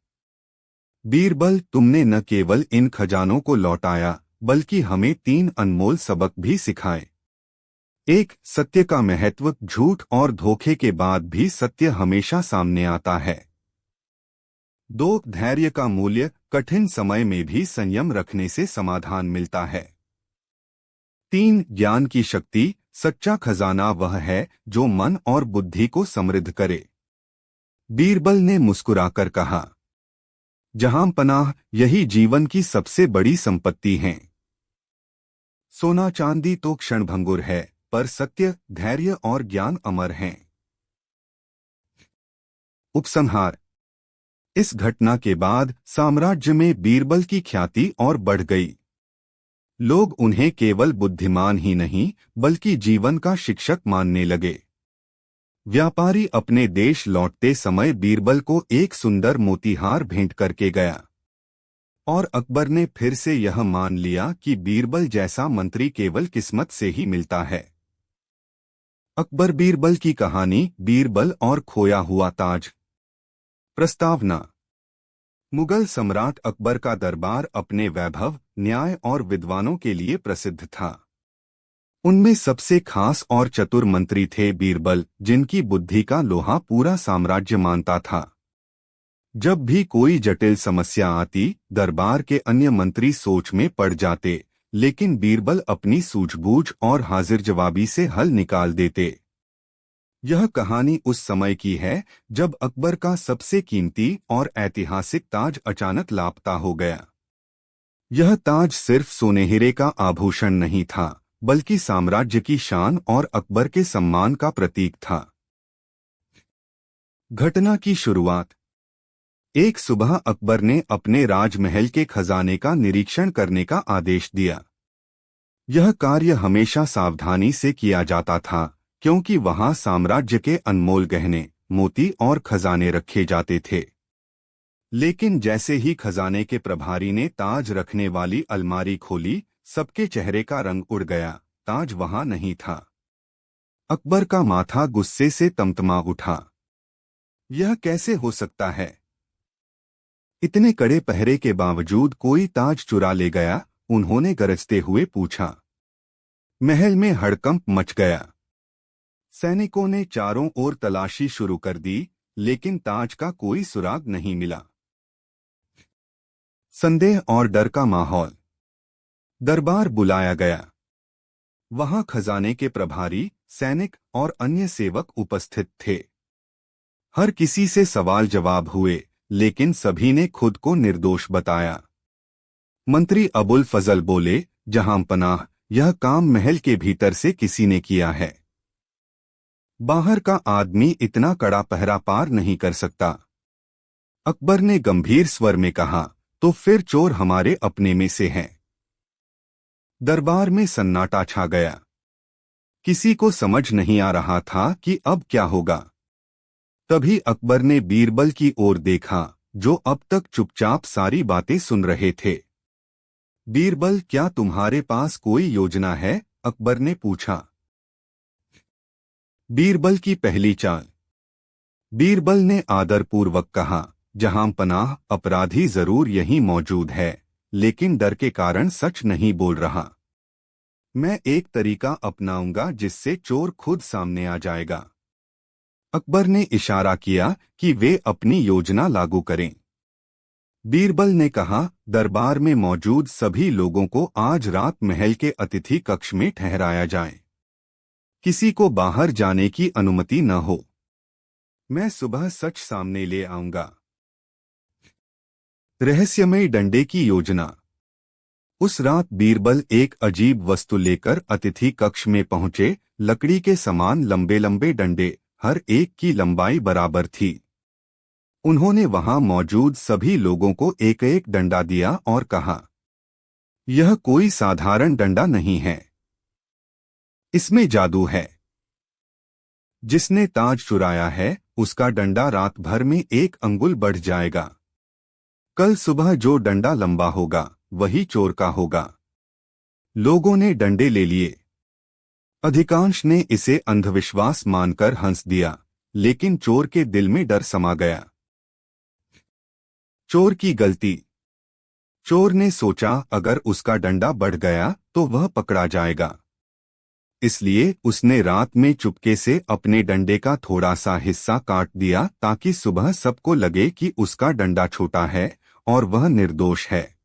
बीरबल, तुमने न केवल इन खजानों को लौटाया बल्कि हमें 3 अनमोल सबक भी सिखाए। एक, सत्य का महत्व, झूठ और धोखे के बाद भी सत्य हमेशा सामने आता है। 2, धैर्य का मूल्य, कठिन समय में भी संयम रखने से समाधान मिलता है। 3, ज्ञान की शक्ति, सच्चा खजाना वह है जो मन और बुद्धि को समृद्ध करे। बीरबल ने मुस्कुराकर कहा, जहांपनाह, यही जीवन की सबसे बड़ी संपत्ति है। सोना चांदी तो क्षणभंगुर है, पर सत्य, धैर्य और ज्ञान अमर हैं। उपसंहार। इस घटना के बाद साम्राज्य में बीरबल की ख्याति और बढ़ गई। लोग उन्हें केवल बुद्धिमान ही नहीं बल्कि जीवन का शिक्षक मानने लगे। व्यापारी अपने देश लौटते समय बीरबल को एक सुंदर मोतीहार भेंट करके गया और अकबर ने फिर से यह मान लिया कि बीरबल जैसा मंत्री केवल किस्मत से ही मिलता है। अकबर बीरबल की कहानी, बीरबल और खोया हुआ ताज। प्रस्तावना। मुगल सम्राट अकबर का दरबार अपने वैभव, न्याय और विद्वानों के लिए प्रसिद्ध था। उनमें सबसे खास और चतुर मंत्री थे बीरबल, जिनकी बुद्धि का लोहा पूरा साम्राज्य मानता था। जब भी कोई जटिल समस्या आती, दरबार के अन्य मंत्री सोच में पड़ जाते, लेकिन बीरबल अपनी सूझबूझ और हाजिर जवाबी से हल निकाल देते। यह कहानी उस समय की है जब अकबर का सबसे कीमती और ऐतिहासिक ताज अचानक लापता हो गया। यह ताज सिर्फ सोने हीरे का आभूषण नहीं था, बल्कि साम्राज्य की शान और अकबर के सम्मान का प्रतीक था। घटना की शुरुआत। एक सुबह अकबर ने अपने राजमहल के खजाने का निरीक्षण करने का आदेश दिया। यह कार्य हमेशा सावधानी से किया जाता था, क्योंकि वहां साम्राज्य के अनमोल गहने, मोती और खजाने रखे जाते थे। लेकिन जैसे ही खजाने के प्रभारी ने ताज रखने वाली अलमारी खोली, सबके चेहरे का रंग उड़ गया। ताज वहां नहीं था। अकबर का माथा गुस्से से तमतमा उठा। यह कैसे हो सकता है? इतने कड़े पहरे के बावजूद कोई ताज चुरा ले गया, उन्होंने गरजते हुए पूछा। महल में हड़कंप मच गया। सैनिकों ने चारों ओर तलाशी शुरू कर दी, लेकिन ताज का कोई सुराग नहीं मिला। संदेह और डर का माहौल। दरबार बुलाया गया। वहां खजाने के प्रभारी, सैनिक और अन्य सेवक उपस्थित थे। हर किसी से सवाल जवाब हुए, लेकिन सभी ने खुद को निर्दोष बताया। मंत्री अबुल फजल बोले, जहां पनाह, यह काम महल के भीतर से किसी ने किया है। बाहर का आदमी इतना कड़ा पहरा पार नहीं कर सकता। अकबर ने गंभीर स्वर में कहा, तो फिर चोर हमारे अपने में से हैं। दरबार में सन्नाटा छा गया। किसी को समझ नहीं आ रहा था कि अब क्या होगा। तभी अकबर ने बीरबल की ओर देखा, जो अब तक चुपचाप सारी बातें सुन रहे थे। बीरबल, क्या तुम्हारे पास कोई योजना है? अकबर ने पूछा। बीरबल की पहली चाल। बीरबल ने आदरपूर्वक कहा, जहां पनाह, अपराधी जरूर यहीं मौजूद है, लेकिन डर के कारण सच नहीं बोल रहा। मैं एक तरीका अपनाऊंगा जिससे चोर खुद सामने आ जाएगा। अकबर ने इशारा किया कि वे अपनी योजना लागू करें। बीरबल ने कहा, दरबार में मौजूद सभी लोगों को आज रात महल के अतिथि कक्ष में ठहराया जाए। किसी को बाहर जाने की अनुमति न हो। मैं सुबह सच सामने ले आऊंगा। रहस्यमय डंडे की योजना। उस रात बीरबल एक अजीब वस्तु लेकर अतिथि कक्ष में पहुंचे। लकड़ी के समान लंबे लंबे डंडे, हर एक की लंबाई बराबर थी। उन्होंने वहां मौजूद सभी लोगों को एक एक डंडा दिया और कहा, यह कोई साधारण डंडा नहीं है, इसमें जादू है। जिसने ताज चुराया है, उसका डंडा रात भर में 1 अंगुल बढ़ जाएगा। कल सुबह जो डंडा लंबा होगा, वही चोर का होगा। लोगों ने डंडे ले लिए। अधिकांश ने इसे अंधविश्वास मानकर हंस दिया, लेकिन चोर के दिल में डर समा गया। चोर की गलती। चोर ने सोचा, अगर उसका डंडा बढ़ गया तो वह पकड़ा जाएगा। इसलिए उसने रात में चुपके से अपने डंडे का थोड़ा सा हिस्सा काट दिया, ताकि सुबह सबको लगे कि उसका डंडा छोटा है और वह निर्दोष है।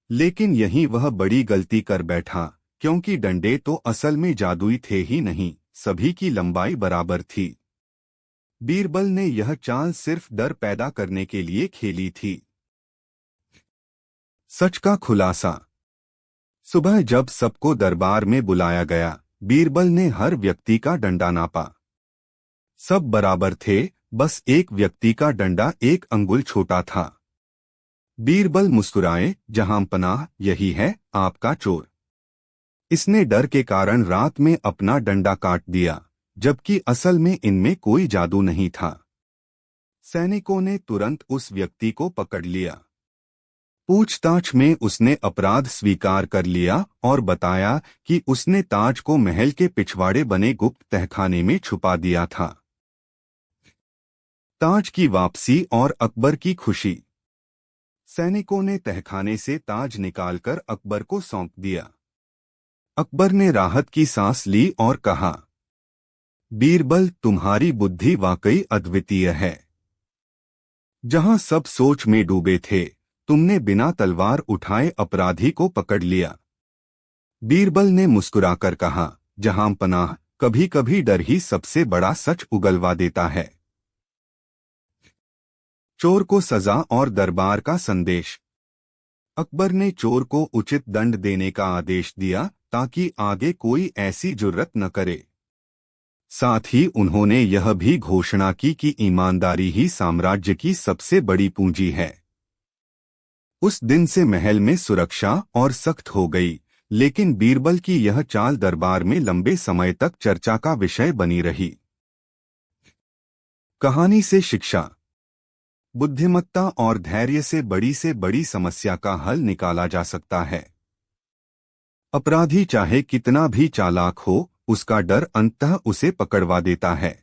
लेकिन यहीं वह बड़ी गलती कर बैठा, क्योंकि डंडे तो असल में जादुई थे ही नहीं, सभी की लंबाई बराबर थी। बीरबल ने यह चाल सिर्फ डर पैदा करने के लिए खेली थी। सच का खुलासा। सुबह जब सबको दरबार में बुलाया गया, बीरबल ने हर व्यक्ति का डंडा नापा। सब बराबर थे, बस एक व्यक्ति का डंडा 1 अंगुल छोटा था। बीरबल मुस्कुराए, जहां पनाह, यही है आपका चोर। इसने डर के कारण रात में अपना डंडा काट दिया, जबकि असल में इनमें कोई जादू नहीं था। सैनिकों ने तुरंत उस व्यक्ति को पकड़ लिया। पूछताछ में उसने अपराध स्वीकार कर लिया और बताया कि उसने ताज को महल के पिछवाड़े बने गुप्त तहखाने में छुपा दिया था। ताज की वापसी और अकबर की खुशी। सैनिकों ने तहखाने से ताज निकालकर अकबर को सौंप दिया। अकबर ने राहत की सांस ली और कहा, बीरबल, तुम्हारी बुद्धि वाकई अद्वितीय है। जहां सब सोच में डूबे थे, तुमने बिना तलवार उठाए अपराधी को पकड़ लिया। बीरबल ने मुस्कुराकर कहा, जहां पनाह, कभी कभी डर ही सबसे बड़ा सच उगलवा देता है। चोर को सजा और दरबार का संदेश। अकबर ने चोर को उचित दंड देने का आदेश दिया, ताकि आगे कोई ऐसी जुर्रत न करे। साथ ही उन्होंने यह भी घोषणा की कि ईमानदारी ही साम्राज्य की सबसे बड़ी पूंजी है। उस दिन से महल में सुरक्षा और सख्त हो गई, लेकिन बीरबल की यह चाल दरबार में लंबे समय तक चर्चा का विषय बनी रही। कहानी से शिक्षा। बुद्धिमत्ता और धैर्य से बड़ी समस्या का हल निकाला जा सकता है। अपराधी चाहे कितना भी चालाक हो, उसका डर अंततः उसे पकड़वा देता है।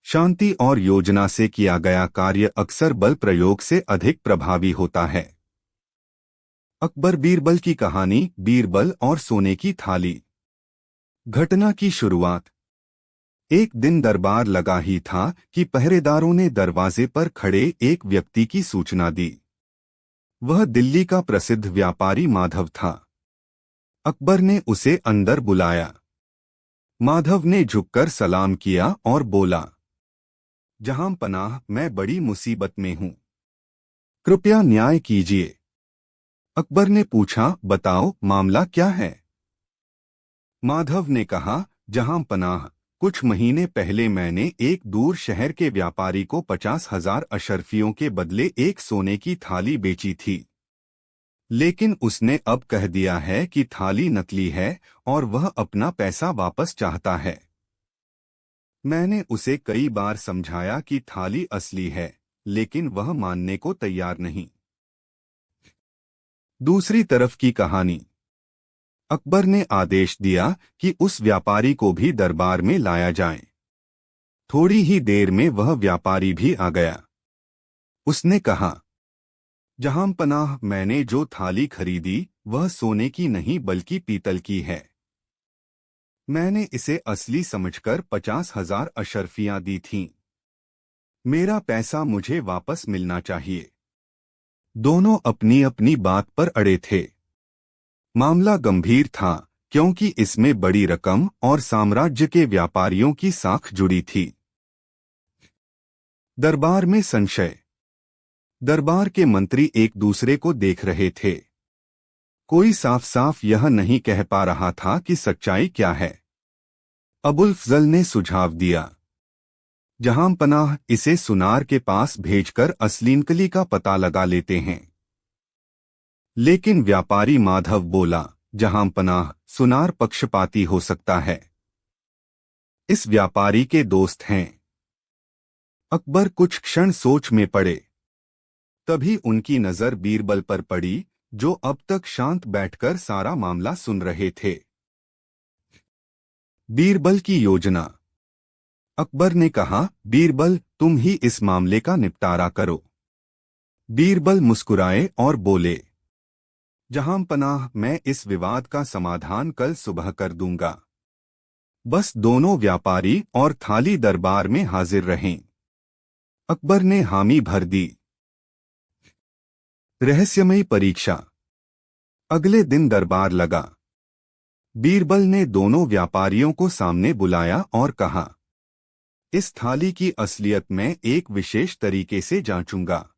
शांति और योजना से किया गया कार्य अक्सर बल प्रयोग से अधिक प्रभावी होता है। अकबर बीरबल की कहानी, बीरबल और सोने की थाली। घटना की शुरुआत। एक दिन दरबार लगा ही था कि पहरेदारों ने दरवाजे पर खड़े एक व्यक्ति की सूचना दी। वह दिल्ली का प्रसिद्ध व्यापारी माधव था। अकबर ने उसे अंदर बुलाया। माधव ने झुककर सलाम किया और बोला, जहां पनाह, मैं बड़ी मुसीबत में हूं, कृपया न्याय कीजिए। अकबर ने पूछा, बताओ मामला क्या है। माधव ने कहा, जहां पनाह, कुछ महीने पहले मैंने एक दूर शहर के व्यापारी को 50,000 अशर्फियों के बदले एक सोने की थाली बेची थी। लेकिन उसने अब कह दिया है कि थाली नकली है और वह अपना पैसा वापस चाहता है। मैंने उसे कई बार समझाया कि थाली असली है, लेकिन वह मानने को तैयार नहीं। दूसरी तरफ की कहानी। अकबर ने आदेश दिया कि उस व्यापारी को भी दरबार में लाया जाए। थोड़ी ही देर में वह व्यापारी भी आ गया। उसने कहा, जहां पनाह, मैंने जो थाली खरीदी वह सोने की नहीं बल्कि पीतल की है। मैंने इसे असली समझकर 50,000 अशर्फियां दी थीं। मेरा पैसा मुझे वापस मिलना चाहिए। दोनों अपनी अपनी बात पर अड़े थे। मामला गंभीर था क्योंकि इसमें बड़ी रकम और साम्राज्य के व्यापारियों की साख जुड़ी थी। दरबार में संशय। दरबार के मंत्री एक दूसरे को देख रहे थे। कोई साफ साफ यह नहीं कह पा रहा था कि सच्चाई क्या है। अबुल फजल ने सुझाव दिया, जहां पनाह, इसे सुनार के पास भेजकर असली नकली का पता लगा लेते हैं। लेकिन व्यापारी माधव बोला, जहां पनाह, सुनार पक्षपाती हो सकता है। इस व्यापारी के दोस्त हैं। अकबर कुछ क्षण सोच में पड़े। तभी उनकी नजर बीरबल पर पड़ी, जो अब तक शांत बैठकर सारा मामला सुन रहे थे। बीरबल की योजना। अकबर ने कहा, बीरबल, तुम ही इस मामले का निपटारा करो। बीरबल मुस्कुराए और बोले, जहां पनाह, मैं इस विवाद का समाधान कल सुबह कर दूंगा। बस दोनों व्यापारी और थाली दरबार में हाजिर रहें। अकबर ने हामी भर दी। रहस्यमयी परीक्षा। अगले दिन दरबार लगा। बीरबल ने दोनों व्यापारियों को सामने बुलाया और कहा, इस थाली की असलियत मैं एक विशेष तरीके से जांचूंगा।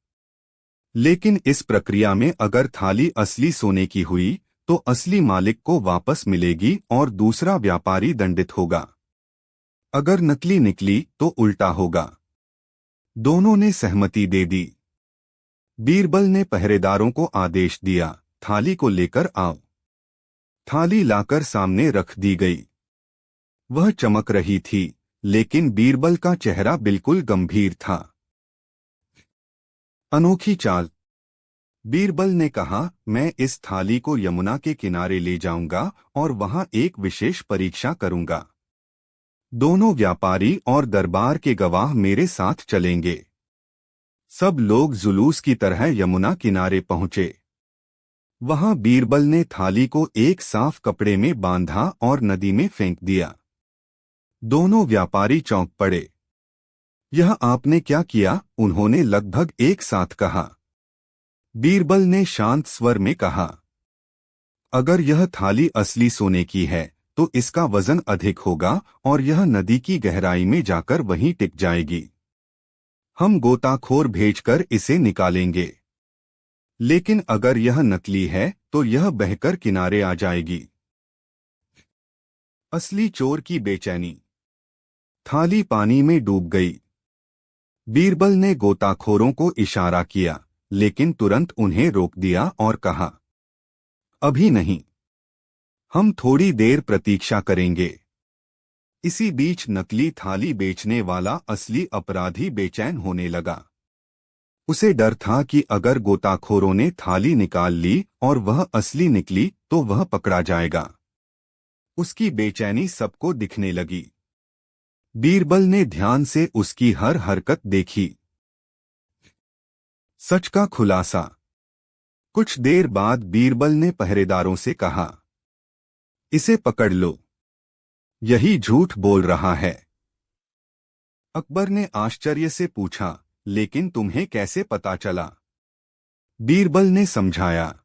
लेकिन इस प्रक्रिया में अगर थाली असली सोने की हुई तो असली मालिक को वापस मिलेगी और दूसरा व्यापारी दंडित होगा। अगर नकली निकली तो उल्टा होगा। दोनों ने सहमति दे दी। बीरबल ने पहरेदारों को आदेश दिया, थाली को लेकर आओ। थाली लाकर सामने रख दी गई। वह चमक रही थी, लेकिन बीरबल का चेहरा बिल्कुल गंभीर था। अनोखी चाल। बीरबल ने कहा, मैं इस थाली को यमुना के किनारे ले जाऊंगा और वहां एक विशेष परीक्षा करूंगा। दोनों व्यापारी और दरबार के गवाह मेरे साथ चलेंगे। सब लोग जुलूस की तरह यमुना किनारे पहुंचे। वहां बीरबल ने थाली को एक साफ कपड़े में बांधा और नदी में फेंक दिया। दोनों व्यापारी चौंक पड़े। यह आपने क्या किया? उन्होंने लगभग एक साथ कहा। बीरबल ने शांत स्वर में कहा, अगर यह थाली असली सोने की है तो इसका वजन अधिक होगा और यह नदी की गहराई में जाकर वहीं टिक जाएगी। हम गोताखोर भेजकर इसे निकालेंगे। लेकिन अगर यह नकली है तो यह बहकर किनारे आ जाएगी। असली चोर की बेचैनी। थाली पानी में डूब गई। बीरबल ने गोताखोरों को इशारा किया, लेकिन तुरंत उन्हें रोक दिया और कहा, अभी नहीं, हम थोड़ी देर प्रतीक्षा करेंगे। इसी बीच नकली थाली बेचने वाला असली अपराधी बेचैन होने लगा। उसे डर था कि अगर गोताखोरों ने थाली निकाल ली और वह असली निकली तो वह पकड़ा जाएगा। उसकी बेचैनी सबको दिखने लगी। बीरबल ने ध्यान से उसकी हर हरकत देखी। सच का खुलासा। कुछ देर बाद बीरबल ने पहरेदारों से कहा, इसे पकड़ लो, यही झूठ बोल रहा है। अकबर ने आश्चर्य से पूछा, लेकिन तुम्हें कैसे पता चला? बीरबल ने समझाया,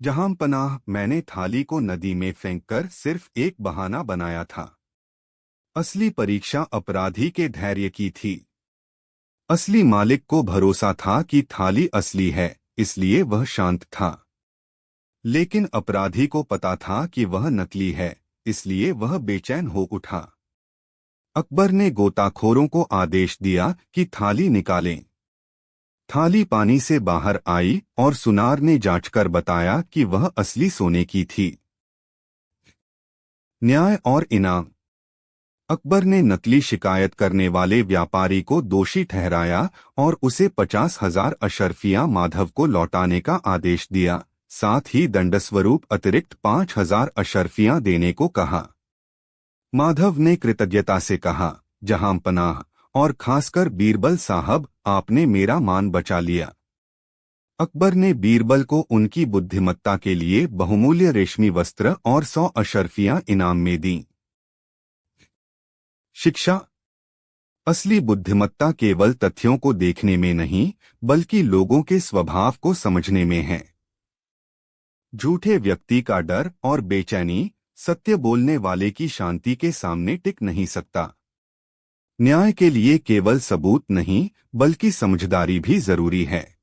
जहांपनाह, मैंने थाली को नदी में फेंककर सिर्फ एक बहाना बनाया था। असली परीक्षा अपराधी के धैर्य की थी। असली मालिक को भरोसा था कि थाली असली है, इसलिए वह शांत था। लेकिन अपराधी को पता था कि वह नकली है, इसलिए वह बेचैन हो उठा। अकबर ने गोताखोरों को आदेश दिया कि थाली निकालें। थाली पानी से बाहर आई और सुनार ने जांचकर बताया कि वह असली सोने की थी। न्याय और इनाम। अकबर ने नकली शिकायत करने वाले व्यापारी को दोषी ठहराया और उसे 50,000 अशर्फियां माधव को लौटाने का आदेश दिया। साथ ही दंडस्वरूप अतिरिक्त 5,000 अशर्फियां देने को कहा। माधव ने कृतज्ञता से कहा, जहांपनाह और खासकर बीरबल साहब, आपने मेरा मान बचा लिया। अकबर ने बीरबल को उनकी बुद्धिमत्ता के लिए बहुमूल्य रेशमी वस्त्र और 100 अशर्फियां इनाम में दीं। शिक्षा। असली बुद्धिमत्ता केवल तथ्यों को देखने में नहीं, बल्कि लोगों के स्वभाव को समझने में है। झूठे व्यक्ति का डर और बेचैनी सत्य बोलने वाले की शांति के सामने टिक नहीं सकता। न्याय के लिए केवल सबूत नहीं, बल्कि समझदारी भी जरूरी है।